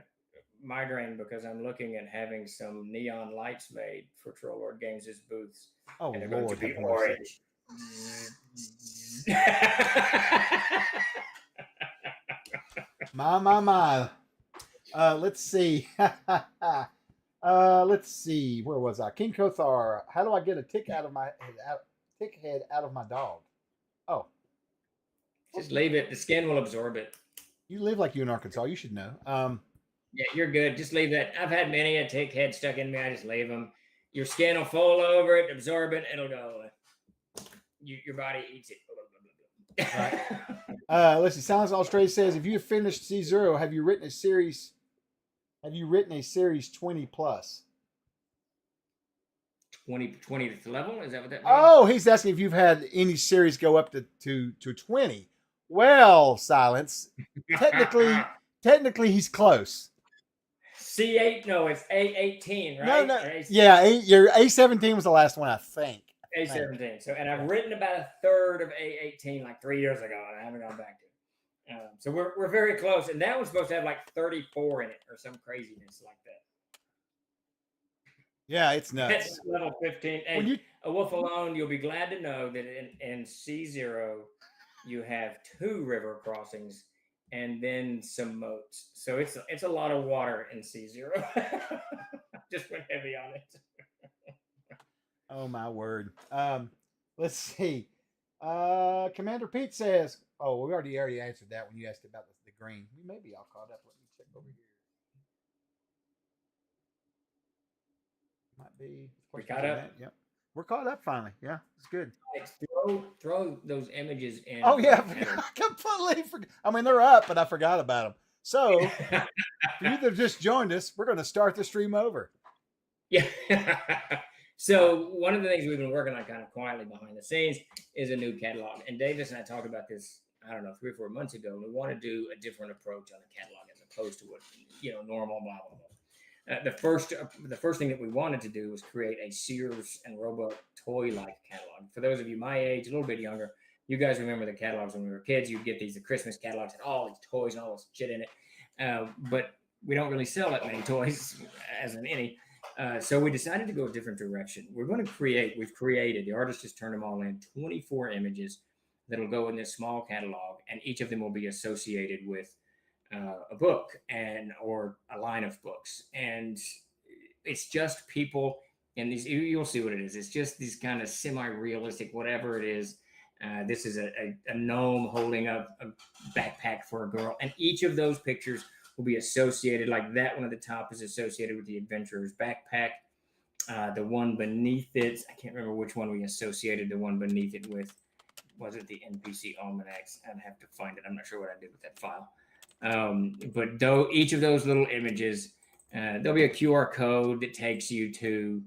migraine because I'm looking at having some neon lights made for Troll Lord Games' booths. Oh, and they're Lord, going to be orange. My. Let's see. Let's see. Where was I? King Kothar. How do I get a tick head out of my dog? Oh, just leave it. The skin will absorb it. You live like you in Arkansas. You should know. Yeah, you're good. Just leave that. I've had many a tick head stuck in me. I just leave them. Your skin will fold over it, absorb it. It'll go away. Your body eats it. Right. Let's see. Silence Australia says, if you finished C0, have you written a series 20 plus? 20th level? Is that what that means? Oh, he's asking if you've had any series go up to 20. Well, Silence. Technically he's close. C8, no, it's A18, right? No. Yeah, your A17 was the last one, I think. A17. So, and I've written about a third of A18 like 3 years ago, and I haven't gone back to it. So we're very close, and that one's supposed to have like 34 in it or some craziness like that. Yeah, it's nuts. That's level 15. And A Wolf Alone, you'll be glad to know that in C0 you have 2 river crossings and then some moats. So it's a lot of water in C0. Just went heavy on it. Oh my word. Let's see. Commander Pete says, oh, we already answered that when you asked about the green. We may be all caught up. Let me check over here. Might be. We caught up? Yep. We're caught up finally. Yeah, it's good. throw those images in. Oh yeah, I completely forgot. I mean, they're up, but I forgot about them. So for you that have just joined us, we're going to start the stream over. Yeah. So one of the things we've been working on kind of quietly behind the scenes is a new catalog. And Davis and I talked about this, I don't know, 3 or 4 months ago. We want to do a different approach on the catalog as opposed to what, normal, blah, blah, blah. The first thing that we wanted to do was create a Sears and Roebuck toy-like catalog. For those of you my age, a little bit younger, you guys remember the catalogs when we were kids. You'd get the Christmas catalogs and all these toys and all this shit in it. But we don't really sell that many toys, as in any. So we decided to go a different direction. We've created, the artist just turned them all in, 24 images that'll go in this small catalog, and each of them will be associated with a book or a line of books. And it's just people in these, you'll see what it is. It's just these kind of semi-realistic, whatever it is. This is a gnome holding up a backpack for a girl. And each of those pictures will be associated, like that one at the top is associated with the adventurer's backpack. The one beneath it, I can't remember which one we associated the one beneath it with. Was it the NPC Almanacs? I'd have to find it. I'm not sure what I did with that file. But though each of those little images, there'll be a QR code that takes you to,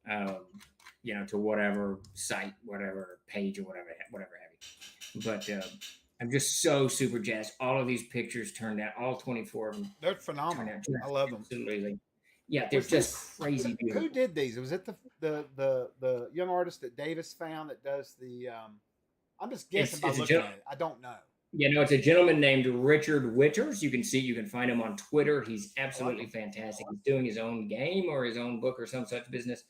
to whatever site, whatever page, or whatever have you. But I'm just so super jazzed. All of these pictures turned out, all 24 of them. They're phenomenal. I love them. Absolutely. Yeah, they're just crazy beautiful. Who did these? Was it the young artist that Davis found that does the? I'm just guessing by looking at it. I don't know. It's a gentleman named Richard Witters. You can find him on Twitter. He's absolutely fantastic. He's doing his own game or his own book or some such business.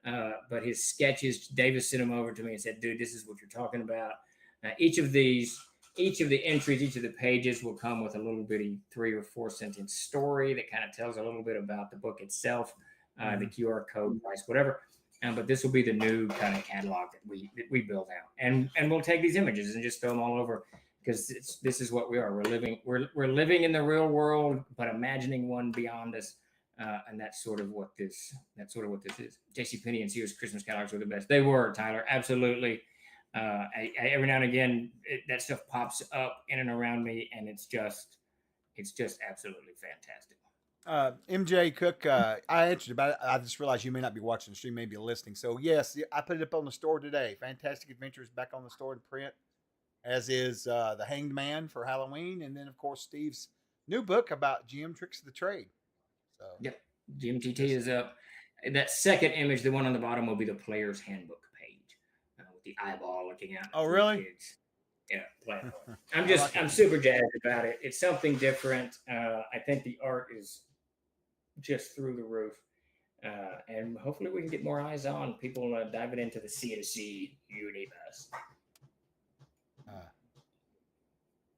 But his sketches, Davis sent them over to me and said, dude, this is what you're talking about. Each of the entries, each of the pages will come with a little bitty 3 or 4 sentence story that kind of tells a little bit about the book itself, the QR code, price, whatever. But this will be the new kind of catalog that we build out, and we'll take these images and just throw them all over, because this is what we are. We're living in the real world, but imagining one beyond us, and that's sort of what this is. JCPenney and Sears Christmas catalogs were the best. They were, Tyler, absolutely. I every now and again that stuff pops up in and around me, and it's just absolutely fantastic. MJ Cook, I answered about it. I just realized you may not be watching the stream, maybe listening. So yes, I put it up on the store today. Fantastic Adventures back on the store to print, as is the Hanged Man for Halloween, and then of course Steve's new book about GM Tricks of the Trade. So yep, GMTT is up. That second image, the one on the bottom, will be the player's handbook page with the eyeball looking out. Oh, really? Kids. Yeah, I'm super jazzed about it. It's something different. I think the art is just through the roof, and hopefully we can get more eyes on people diving into the C2C universe.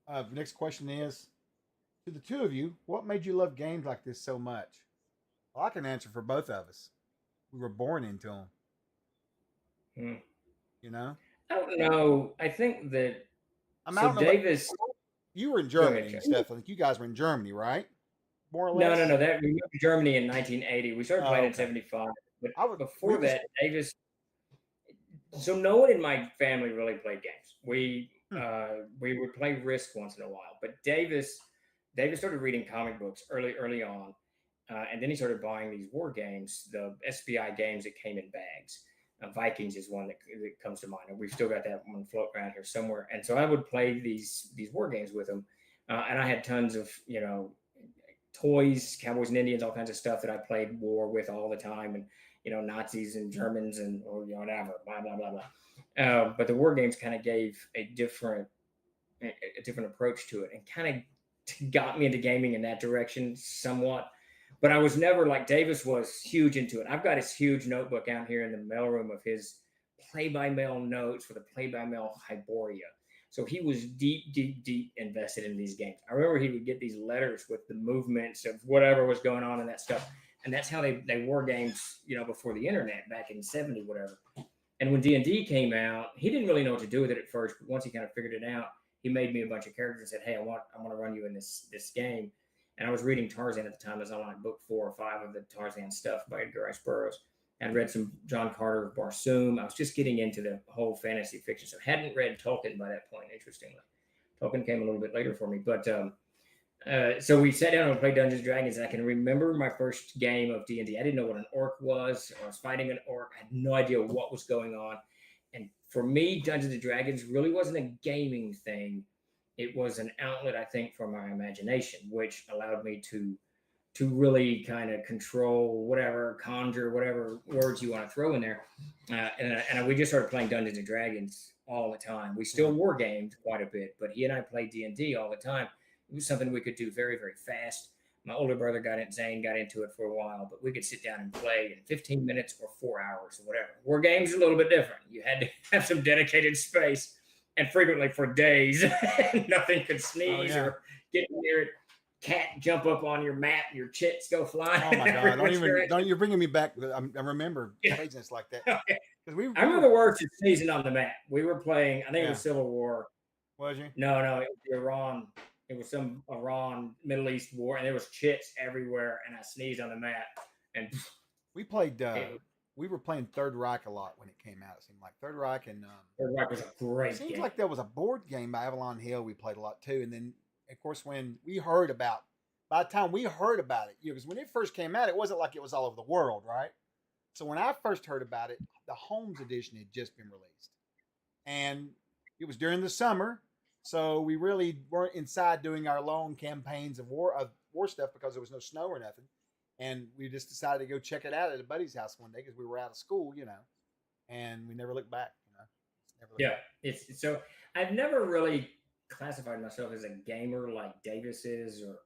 The next question is, to the two of you, what made you love games like this so much? Well, I can answer for both of us. We were born into them. You know? I don't know. I think that Davis, you were in Germany, Steph. I think you guys were in Germany, right? More or less. No. That we moved to Germany in 1980. We started playing in 75. But before that, Davis. So no one in my family really played games. We would play Risk once in a while, but Davis started reading comic books early on, and then he started buying these war games, the SPI games that came in bags. Vikings is one that comes to mind, and we've still got that one floating around here somewhere. And so I would play these war games with him, and I had tons of toys, Cowboys and Indians, all kinds of stuff that I played war with all the time, and Nazis and Germans and whatever, blah blah blah blah. But the war games kind of gave a different approach to it, and kind of got me into gaming in that direction somewhat. But I was never like Davis was huge into it. I've got his huge notebook out here in the mailroom of his play-by-mail notes for the play-by-mail Hyboria. So he was deep invested in these games. I remember he would get these letters with the movements of whatever was going on in that stuff. And that's how they were games, before the internet back in 70, whatever. And when D&D came out, he didn't really know what to do with it at first. But once he kind of figured it out, he made me a bunch of characters and said, hey, I want to run you in this game. And I was reading Tarzan at the time. I was on like book 4 or 5 of the Tarzan stuff by Edgar Rice Burroughs. I'd read some John Carter of Barsoom. I was just getting into the whole fantasy fiction. So hadn't read Tolkien by that point, interestingly. Tolkien came a little bit later for me. But so we sat down and played Dungeons and Dragons. And I can remember my first game of D&D. I didn't know what an orc was. I was fighting an orc. I had no idea what was going on. And for me, Dungeons and Dragons really wasn't a gaming thing. It was an outlet, I think, for my imagination, which allowed me to really kind of control whatever, conjure whatever words you want to throw in there. And we just started playing Dungeons and Dragons all the time. We still war gamed quite a bit, but he and I played D&D all the time. It was something we could do very, very fast. My older brother Zane got into it for a while, but we could sit down and play in 15 minutes or 4 hours or whatever. War games are a little bit different. You had to have some dedicated space, and frequently for days, nothing could sneeze or get near it. Cat jump up on your mat, your chits go flying. Oh my God! Don't you're bringing me back. I remember craziness like that. I remember the words of sneezing on the mat. We were playing. I think it was Civil War. Was you? No, it was Iran. It was some Iran Middle East war, and there was chits everywhere. And I sneezed on the mat. And we played. We were playing Third Reich a lot when it came out. It seemed like Third Reich and Third Reich was a great. It seems like there was a board game by Avalon Hill we played a lot too, and then. Of course, when we heard about, by the time we heard about it, because when it first came out, it wasn't like it was all over the world, right? So when I first heard about it, the Holmes edition had just been released, and it was during the summer, so we really weren't inside doing our long campaigns of war stuff because there was no snow or nothing, and we just decided to go check it out at a buddy's house one day because we were out of school, and we never looked back, It's so I've never really classified myself as a gamer like Davis is, or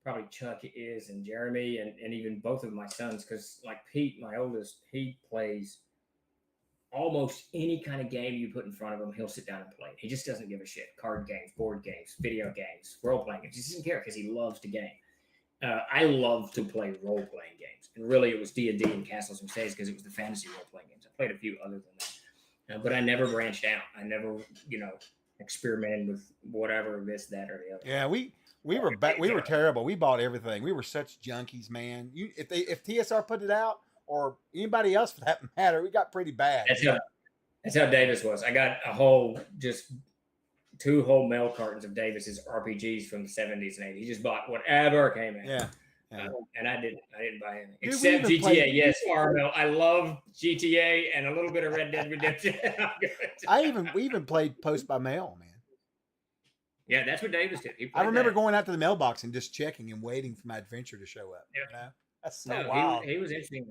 probably Chuck is, and Jeremy, and even both of my sons, because like Pete, my oldest, he plays almost any kind of game you put in front of him, he'll sit down and play. He just doesn't give a shit. Card games, board games, video games, role-playing games. He doesn't care because he loves to game. I love to play role-playing games, and really it was D&D and Castles and Crusades because it was the fantasy role-playing games. I played a few other than that, but I never branched out. I never, experimented with whatever, this, that, or the other. Yeah, we were terrible. We bought everything. We were such junkies, man. If TSR put it out, or anybody else for that matter, we got pretty bad. That's how Davis was. I got two whole mail cartons of Davis's RPGs from the 70s and 80s. He just bought whatever came in. Yeah. And I didn't buy anything except GTA. Yes, Arno. I love GTA and a little bit of Red Dead Redemption. We even played post by mail, man. Yeah, that's what Davis did. I remember going out to the mailbox and just checking and waiting for my adventure to show up. Yeah. That's so wild. He was interesting.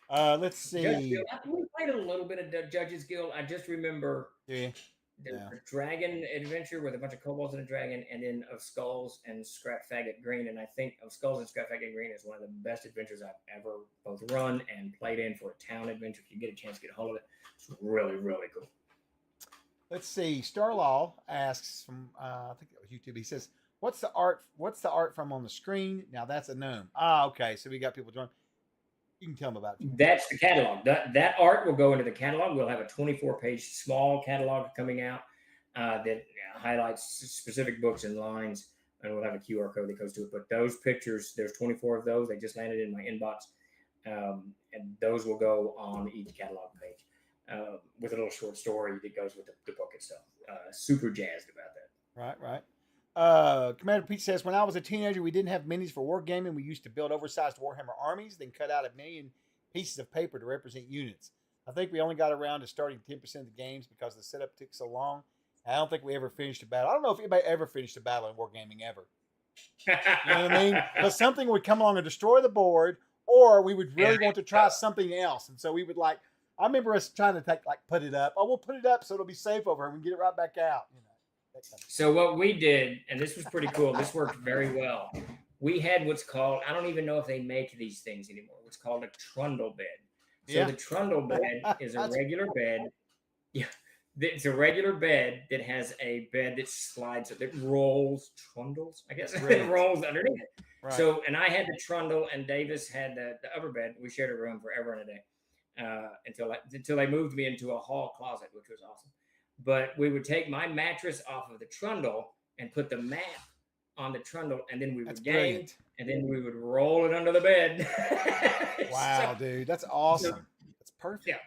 Let's see. We played a little bit of Judges Guild. I just remember. Yeah. The dragon adventure with a bunch of kobolds and a dragon, and then of Skulls and Scrap Faggot Green. And I think of Skulls and Scrap Faggot Green is one of the best adventures I've ever both run and played in for a town adventure. If you get a chance to get a hold of it, it's really, really cool. Let's see. Starlaw asks from I think it was YouTube. He says, "What's the art from on the screen?" Now that's a gnome. Okay. So we got people joining. You can tell them about it. That's the catalog. That art will go into the catalog. We'll have a 24-page small catalog coming out that highlights specific books and lines, and we'll have a QR code that goes to it. But those pictures, there's 24 of those. They just landed in my inbox, and those will go on each catalog page with a little short story that goes with the book itself. Super jazzed about that. Right. Commander Pete says, when I was a teenager, we didn't have minis for wargaming. We used to build oversized Warhammer armies, then cut out 1 million pieces of paper to represent units. I think we only got around to starting 10% of the games because the setup took so long. I don't think we ever finished a battle. I don't know if anybody ever finished a battle in wargaming ever. You know what I mean? Because something would come along and destroy the board, or we would really want to try something else. And so we would I remember us trying to put it up. Oh, we'll put it up so it'll be safe over here. We can get it right back out. So what we did, and this was pretty cool, this worked very well. We had what's called, I don't even know if they make these things anymore, what's called a trundle bed. So the trundle bed is a regular bed. Yeah. It's a regular bed that has a bed that slides, that rolls, trundles, I guess. It rolls underneath it. Right. So, and I had the trundle, and Davis had the upper bed. We shared a room forever and a day until they moved me into a hall closet, which was awesome. But we would take my mattress off of the trundle and put the map on the trundle, and then we That's would game, brilliant. and then we would roll it under the bed. Wow, dude, that's awesome. That's perfect. Yeah.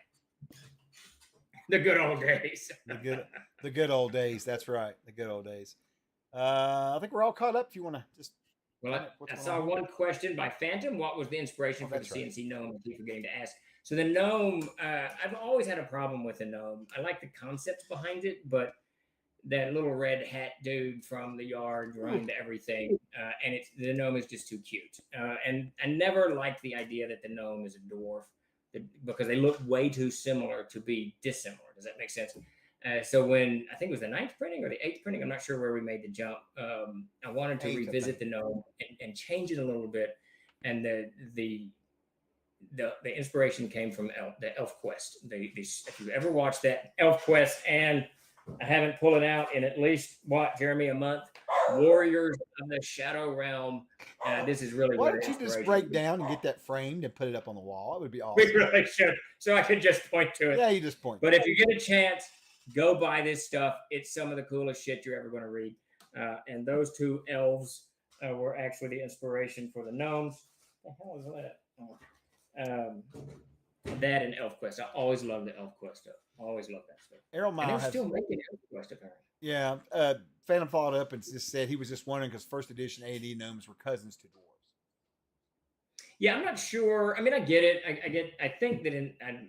The good old days. The good old days. That's right. The good old days. I think we're all caught up. If you want to just. Well, I saw one question by Phantom. What was the inspiration for the CNC gnome? I keep forgetting to ask. So the gnome, I've always had a problem with the gnome. I like the concept behind it, but that little red hat dude from the yard running everything, and the gnome is just too cute. And I never liked the idea that the gnome is a dwarf because they look way too similar to be dissimilar. Does that make sense? So when I think it was the 9th printing or the 8th printing, I'm not sure where we made the jump. I wanted to revisit the gnome and change it a little bit. And the inspiration came from the Elf Quest. If you ever watched that Elf Quest, and I haven't pulled it out in at least Jeremy, a month. Warriors of the Shadow Realm. This is really. Why don't you just break down and get that framed and put it up on the wall? It would be awesome. We really should, so I can just point to it. Yeah, you just point. But if you get a chance, go buy this stuff. It's some of the coolest shit you're ever going to read. And those two elves were actually the inspiration for the gnomes. What the hell is that? That and Elf Quest. I always loved the Elf Quest stuff. Always loved that stuff. Arrow Mile and they're still making Elf Quest, apparently. Yeah. Phantom followed up and just said he was just wondering because first edition A&D gnomes were cousins to dwarves. Yeah, I'm not sure. I mean, I get it. I think that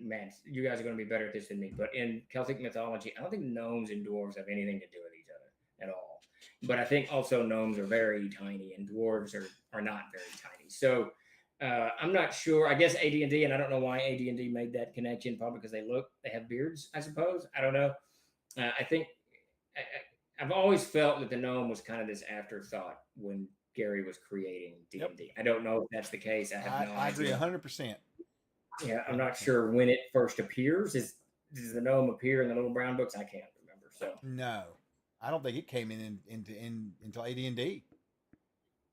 man, you guys are going to be better at this than me. But in Celtic mythology, I don't think gnomes and dwarves have anything to do with each other at all. But I think also gnomes are very tiny and dwarves are not very tiny. So I'm not sure. I guess AD&D, and I don't know why AD&D made that connection. Probably because they have beards, I suppose. I don't know. I think I've always felt that the gnome was kind of this afterthought when Gary was creating D&D. Yep. I don't know if that's the case. I agree 100%. Yeah, I'm not sure when it first appears. Does the gnome appear in the little brown books? I can't remember. So no, I don't think it came in until AD&D.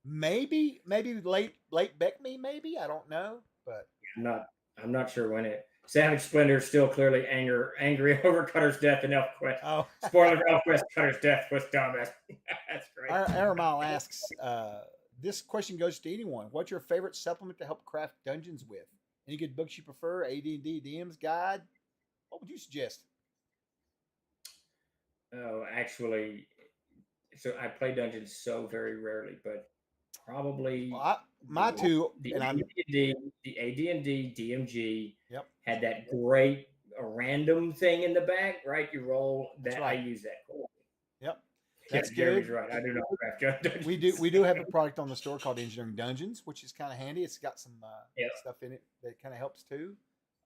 Maybe late Beckme. Maybe I don't know, but I'm not sure when it. Savage Splendor is still clearly angry over Cutter's death in Elf Quest. Oh, spoiler for Elf Quest: Cutter's death was dumb. That's great. Aramile asks, this question goes to anyone. What's your favorite supplement to help craft dungeons with? Any good books you prefer? AD&D DM's Guide. What would you suggest? Oh, actually, so I play dungeons so very rarely, but probably the AD&D DMG yep. had that great random thing in the back, right? You roll that. Right. I use that. Yep, that's good. Jeremy's right. I do not craft dungeons. We do have a product on the store called Engineering Dungeons, which is kind of handy. It's got some stuff in it that kind of helps too.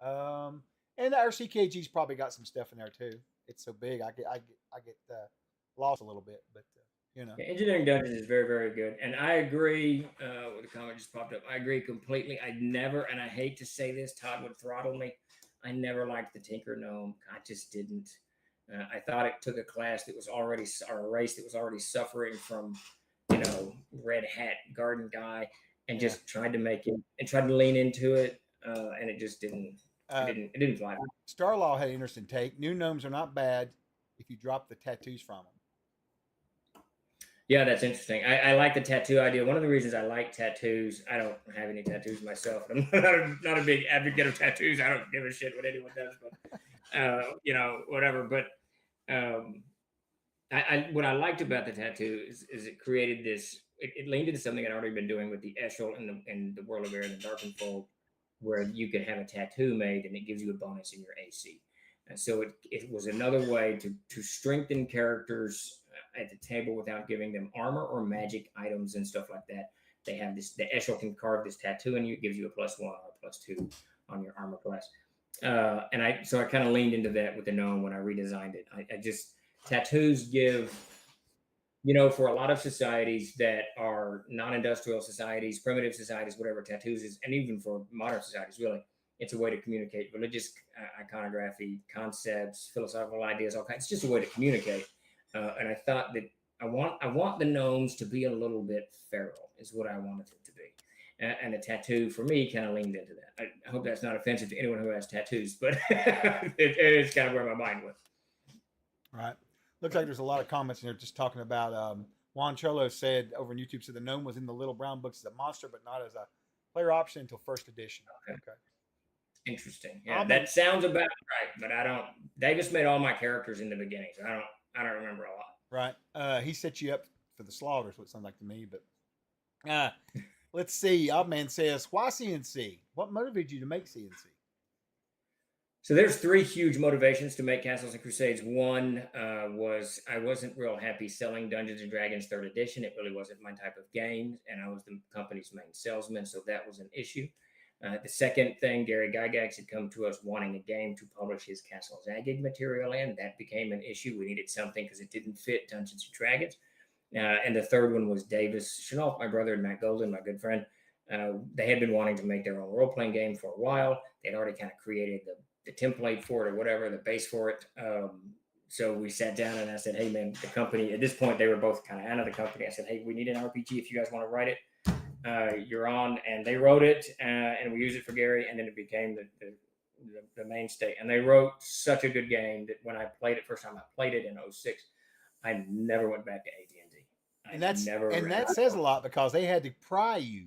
And our CKG's probably got some stuff in there too. It's so big, I get lost a little bit, but. Engineering Dungeons is very, very good. And I agree with the comment just popped up. I agree completely. I never, and I hate to say this, Todd would throttle me. I never liked the Tinker Gnome. I just didn't. I thought it took a class that was already, or a race that was already suffering from, red hat garden guy and just tried to make it and tried to lean into it. And it just didn't, it didn't fly. Starlaw had an interesting take. New gnomes are not bad if you drop the tattoos from them. Yeah, that's interesting. I like the tattoo idea. One of the reasons I like tattoos, I don't have any tattoos myself. I'm not a big advocate of tattoos. I don't give a shit what anyone does, but whatever. But what I liked about the tattoo is it created this. It leaned into something I'd already been doing with the Eshel in the World of Air and the Darkenfold, where you could have a tattoo made and it gives you a bonus in your AC. And so it was another way to strengthen characters at the table without giving them armor or magic items and stuff like that. They have this. The Eshel can carve this tattoo in you. It gives you a +1 or a +2 on your armor class. And I kind of leaned into that with the gnome when I redesigned it. I just tattoos give, for a lot of societies that are non-industrial societies, primitive societies, whatever tattoos is, and even for modern societies, really. It's a way to communicate religious iconography, concepts, philosophical ideas, all kinds. It's just a way to communicate. And I thought that I want the gnomes to be a little bit feral, is what I wanted it to be. And a tattoo for me kind of leaned into that. I hope that's not offensive to anyone who has tattoos, but it is kind of where my mind went. All right. Looks like there's a lot of comments in here just talking about Juan Cholo said over on YouTube, said the gnome was in the Little Brown books as a monster, but not as a player option until first edition. Okay. Interesting. Yeah, that sounds about right, but I don't. Davis made all my characters in the beginning, so I don't remember a lot. Right. He set you up for the slaughter, is what it sounds like to me. But let's see. Oddman says, why CNC? What motivated you to make CNC? So there's three huge motivations to make Castles and Crusades. One was I wasn't real happy selling Dungeons and Dragons 3rd edition. It really wasn't my type of game, and I was the company's main salesman, so that was an issue. The second thing, Gary Gygax had come to us wanting a game to publish his Castle Zaggig material in. That became an issue. We needed something because it didn't fit Dungeons and Dragons. And the third one was Davis Chenault, my brother, and Matt Golden, my good friend. They had been wanting to make their own role-playing game for a while. They'd already kind of created the template for it or whatever, the base for it. So we sat down and I said, hey, man, the company, at this point, they were both kind of out of the company. I said, hey, we need an RPG if you guys want to write it. You're on, and they wrote it, and we used it for Gary, and then it became the mainstay. And they wrote such a good game that when I played it first time, I played it in 2006. I never went back to AD&D. And that says a lot because they had to pry you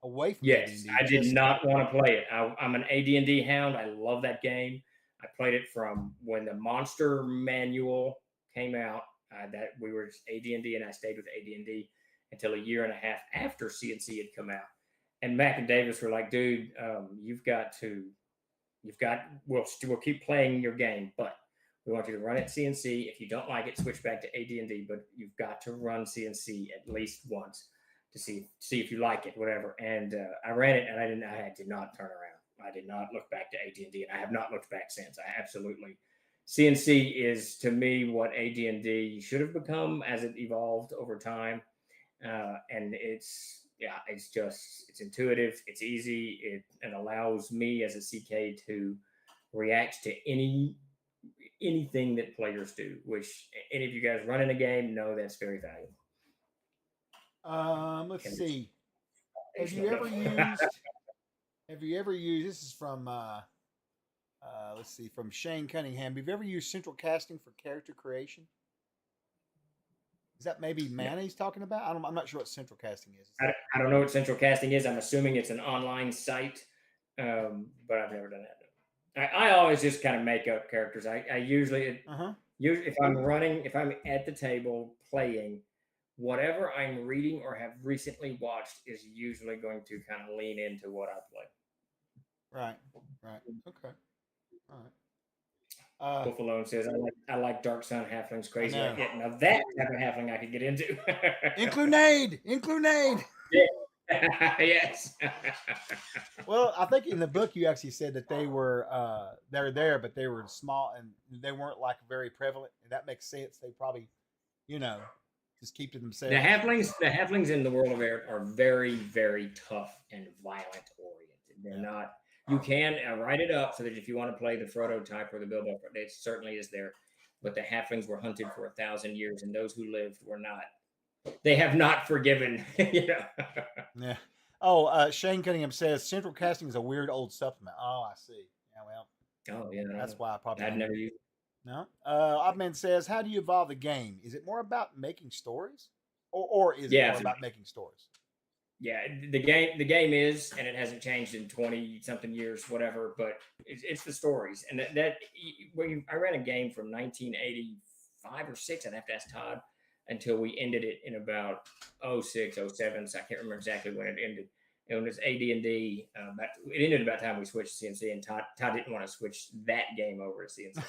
away from AD&D. I did not want to play it. I'm an AD&D hound. I love that game. I played it from when the Monster Manual came out. That we were AD&D, and I stayed with AD&D until a year and a half after CNC had come out. And Mac and Davis were like, dude, we'll keep playing your game, but we want you to run it CNC. If you don't like it, switch back to AD&D, but you've got to run CNC at least once to see if you like it, whatever. And I ran it, and I did not turn around. I did not look back to AD&D, and I have not looked back since. CNC is, to me, what AD&D should have become as it evolved over time. And it's intuitive, it's easy, it allows me as a CK to react to anything that players do, which any of you guys running a game know that's very valuable. Let's see. Have you ever used, this is from from Shane Cunningham. Have you ever used central casting for character creation? Is that maybe Manny he's talking about? I'm not sure what central casting is. I don't know what central casting is. I'm assuming it's an online site, but I've never done that. I always just kind of make up characters. I usually, if I'm at the table playing, whatever I'm reading or have recently watched is usually going to kind of lean into what I play. Right. Okay. All right. Wolf Alone says, I like Dark Sun halflings crazy. Now that type of halfling I could get into. Inclunade. Yeah. Yes. Well, I think in the book you actually said that they were they're there, but they were small and they weren't like very prevalent, and that makes sense. They probably, just keep to themselves. The halflings in the world of air are very, very tough and violent oriented. They're not. You can write it up so that if you want to play the Frodo type or the Bilbo, it certainly is there. But the halflings were hunted for 1,000 years, and those who lived were not. They have not forgiven. Yeah. Oh, Shane Cunningham says central casting is a weird old supplement. Oh, I see. Yeah, well. Oh, yeah. That's why I probably. I'd never used it. No. Oddman says, how do you evolve the game? Is it more about making stories, or is it more about making stories? Yeah, the game is, and it hasn't changed in 20 something years, whatever. But it's the stories, and I ran a game from 1985 or 6. I'd have to ask Todd until we ended it in about 06, 07. So I can't remember exactly when it ended. And when it was AD&D, it ended about the time we switched to CNC, and Todd didn't want to switch that game over to CNC.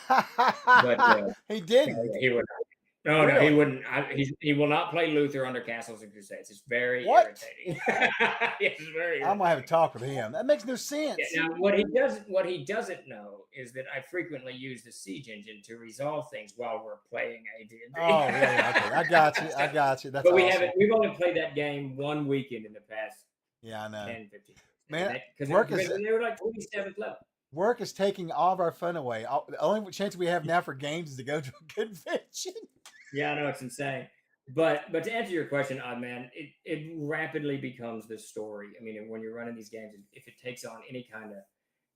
But he didn't. He would. No, really? No, he wouldn't. He will not play Luther under Castles and Crusades. It's very irritating. It's very. I'm gonna have a talk with him. That makes no sense. Yeah, now, what he doesn't know is that I frequently use the Siege engine to resolve things while we're playing AD&D. Oh, yeah, okay. I got you. That's but we've only played that game one weekend in the past. Yeah, I know. 10, 15. Man, because they were like 27th level. Work is taking all of our fun away. The only chance we have now for games is to go to a convention. Yeah, I know, it's insane. But to answer your question, Odd Man, it rapidly becomes the story. I mean, when you're running these games, if it takes on any kind of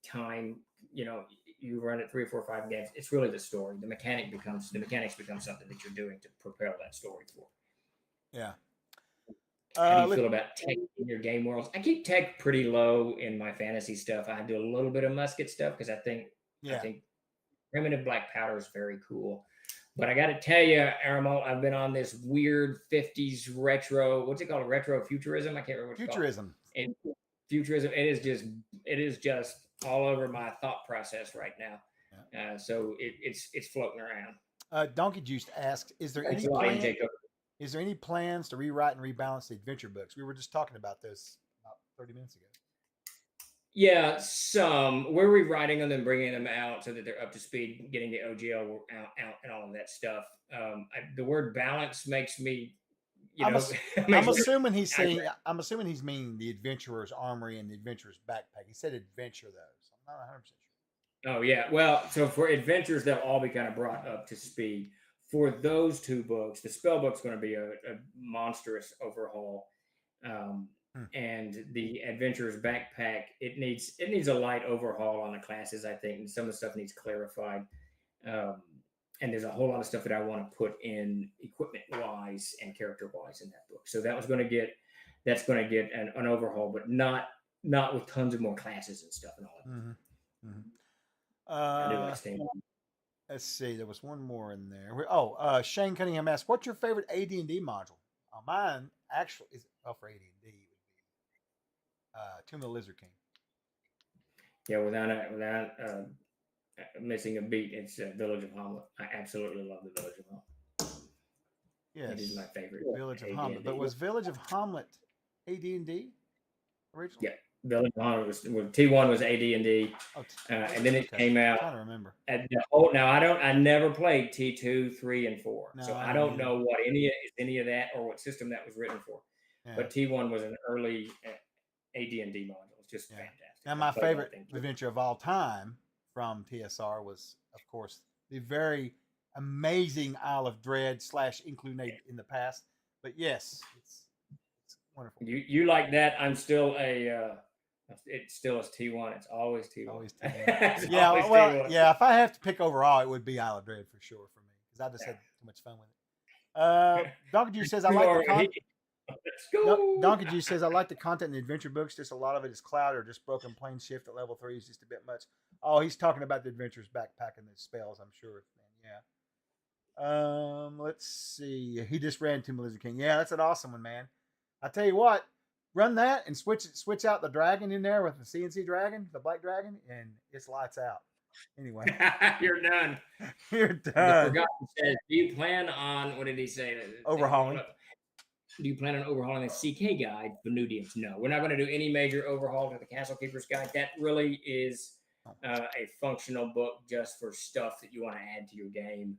time, you run it 3 or 4 or 5 games, it's really the story. The mechanics become something that you're doing to propel that story forward. Yeah. How do you let- feel about tech in your game worlds? I keep tech pretty low in my fantasy stuff. I do a little bit of musket stuff because I think yeah. primitive black powder is very cool. But I got to tell you, Aramol, I've been on this weird 50s retro. What's it called? Retro futurism? I can't remember what it's Futurism. called. And futurism. It is just all over my thought process right now. Yeah. So it's floating around. Donkey Juice asked, Thanks a lot, Jacob. Is there any plans to rewrite and rebalance the adventure books? We were just talking about this about 30 minutes ago. Yeah, some. We're rewriting them and bringing them out so that they're up to speed, getting the OGL out and all of that stuff. The word balance makes me, I'm assuming he's saying. I'm assuming he's meaning the adventurer's armory and the adventurer's backpack. He said adventure though, so I'm not 100% sure. Oh yeah, well, so for adventures, they'll all be kind of brought up to speed. For those two books, the spell book's going to be a monstrous overhaul. And the adventurer's backpack, it needs a light overhaul on the classes, I think, and some of the stuff needs clarified. And there's a whole lot of stuff that I want to put in equipment wise and character wise in that book. So that's going to get an overhaul, but not with tons of more classes and stuff and all that. Mm-hmm. Mm-hmm. Let's see. There was one more in there. Shane Cunningham asked, "What's your favorite AD&D module?" Mine actually is for AD&D. Tomb of the Lizard King. Yeah, without missing a beat, it's Village of Hamlet. I absolutely love the Village of Hamlet. Yes, it is my favorite. Village of Hamlet. But was Village of Hamlet AD&D originally? Yeah, Village of Hamlet was T1 was AD&D, and then it came out. I don't remember. Now I never played T2, 3, and 4, so I don't know what any of that or what system that was written for. Yeah. But T1 was an early AD&D module. It's just fantastic. Now, my favorite adventure of all time from TSR was, of course, the very amazing Isle of Dread / Inclunate in the past. But yes, it's wonderful. You like that? I'm still it still is T1. It's always T1. Always T1. Yeah. If I have to pick overall, it would be Isle of Dread for sure for me because I just had too much fun with it. Donkey Juice says I like the content. Let's go. Donkey Juice says I like the content in the adventure books. Just a lot of it is cloud or just broken plane shift at level 3 is just a bit much. Oh, he's talking about the adventurer's backpack and the spells. I'm sure, man. Yeah. Let's see. He just ran Tomb of the Lizard King. Yeah, that's an awesome one, man. I tell you what, run that and switch out the dragon in there with the CNC dragon, the black dragon, and it's lights out. Anyway, you're done. You're done. I forgot to say, do you plan on what did he say? Overhauling. Do you plan on overhauling the CK guide for new DMs? No, we're not going to do any major overhaul to the Castle Keeper's Guide. That really is a functional book just for stuff that you want to add to your game,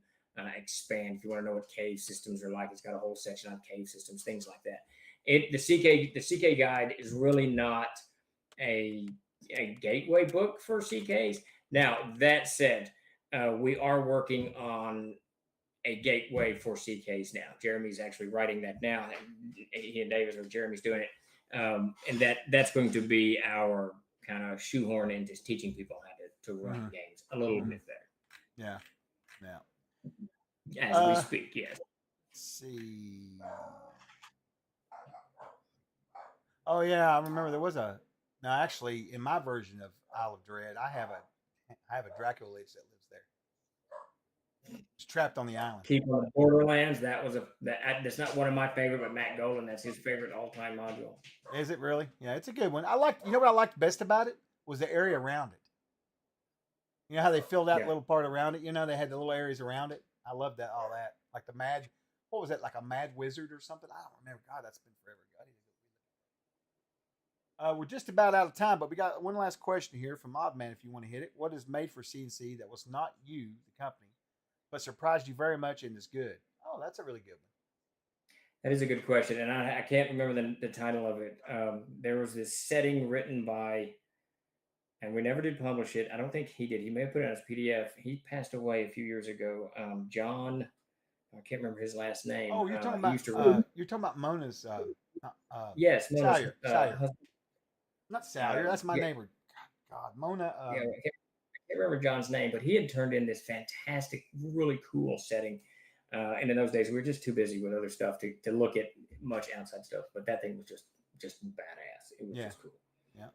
expand. If you want to know what cave systems are like, it's got a whole section on cave systems, things like that. The CK guide is really not a gateway book for CKs. Now, that said, we are working on a gateway for CKs now. Jeremy's actually writing that now. He and Davis or Jeremy's doing it. And that's going to be our kind of shoehorn into teaching people how to run games a little bit better. Yeah. Yeah. As we speak, yes. Let's see. Oh yeah, I remember there was actually in my version of Isle of Dread, I have a Dracula Lich that lives there. It's trapped on the island. People in the Borderlands, that's not one of my favorite, but Matt Golan, that's his favorite all-time module. Is it really? Yeah, it's a good one. You know what I liked best about it was the area around it. You know how they filled out the little part around it? You know, they had the little areas around it. I loved all that. Like the what was that? Like a mad wizard or something? I don't remember. God, that's been forever ago. We're just about out of time, but we got one last question here from Oddman, if you want to hit it. What is made for CNC that was not you, the company, but surprised you very much and is good? Oh, that's a really good one. That is a good question, and I can't remember the title of it. There was this setting written by, and we never did publish it. I don't think he did. He may have put it on his PDF. He passed away a few years ago. John, I can't remember his last name. Oh, you're talking about Mona's. Yes, Mona's husband. Not Salyer. That's my neighbor. God, Mona. I can't remember John's name, but he had turned in this fantastic, really cool setting And in those days, we were just too busy with other stuff to look at much outside stuff. But that thing was just badass. It was just cool. Yeah.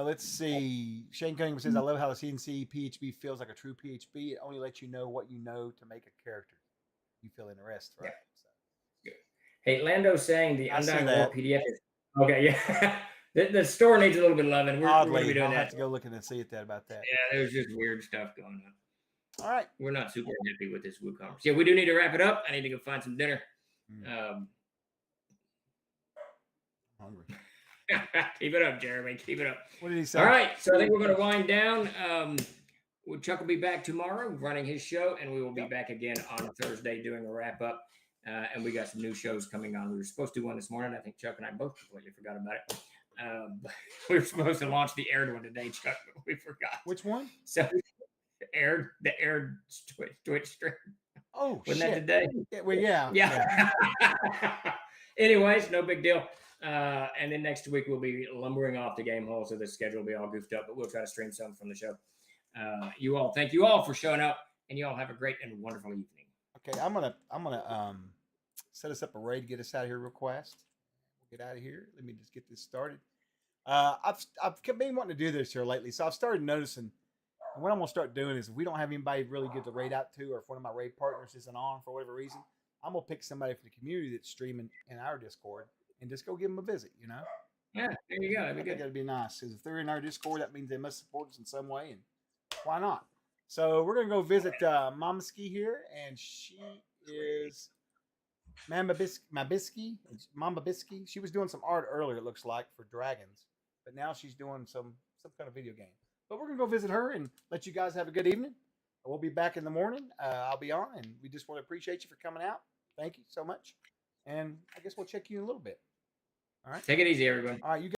Let's see. Shane Cunningham says, I love how the CNC PHB feels like a true PHB. It only lets you know what you know to make a character. You fill in the rest, right? Yeah. So. Good. Hey, Lando's saying the Undying War PDF is okay. Yeah. The store needs a little bit of loving. We're going to be doing I'll that. have to go look and see about that. Yeah, there's just weird stuff going on. All right. We're not super happy with this WooCommerce. Yeah, we do need to wrap it up. I need to go find some dinner. Hungry. Keep it up, Jeremy. Keep it up. What did he say? All right. So I think we're going to wind down. Chuck will be back tomorrow running his show, and we will be back again on Thursday doing a wrap up. And we got some new shows coming on. We were supposed to do one this morning. I think Chuck and I both completely forgot about it. We were supposed to launch the aired one today, Chuck, but we forgot. Which one? So the aired Twitch stream. Oh, wasn't shit. that today? Yeah, well, yeah. Anyways, no big deal. And then next week we'll be lumbering off the game hole, so the schedule will be all goofed up, but we'll try to stream some from the show. Thank you all for showing up, and you all have a great and wonderful evening. Okay, I'm gonna set us up a raid to get us out of here real fast. We'll get out of here. Let me just get this started. I've been wanting to do this here lately, so I've started noticing. And what I'm gonna start doing is, if we don't have anybody really good to raid out to, or if one of my raid partners isn't on for whatever reason, I'm gonna pick somebody from the community that's streaming in our Discord and just go give them a visit. You know? Yeah, there you go. I think that'd be nice, because if they're in our Discord, that means they must support us in some way, and why not? So we're gonna go visit Mama Ski here, and she is Mama Bisky. She was doing some art earlier, it looks like, for dragons, but now she's doing some kind of video game. But we're gonna go visit her and let you guys have a good evening. We'll be back in the morning. I'll be on, and we just want to appreciate you for coming out. Thank you so much, and I guess we'll check you in a little bit. All right. Take it easy, everyone. All right, you guys.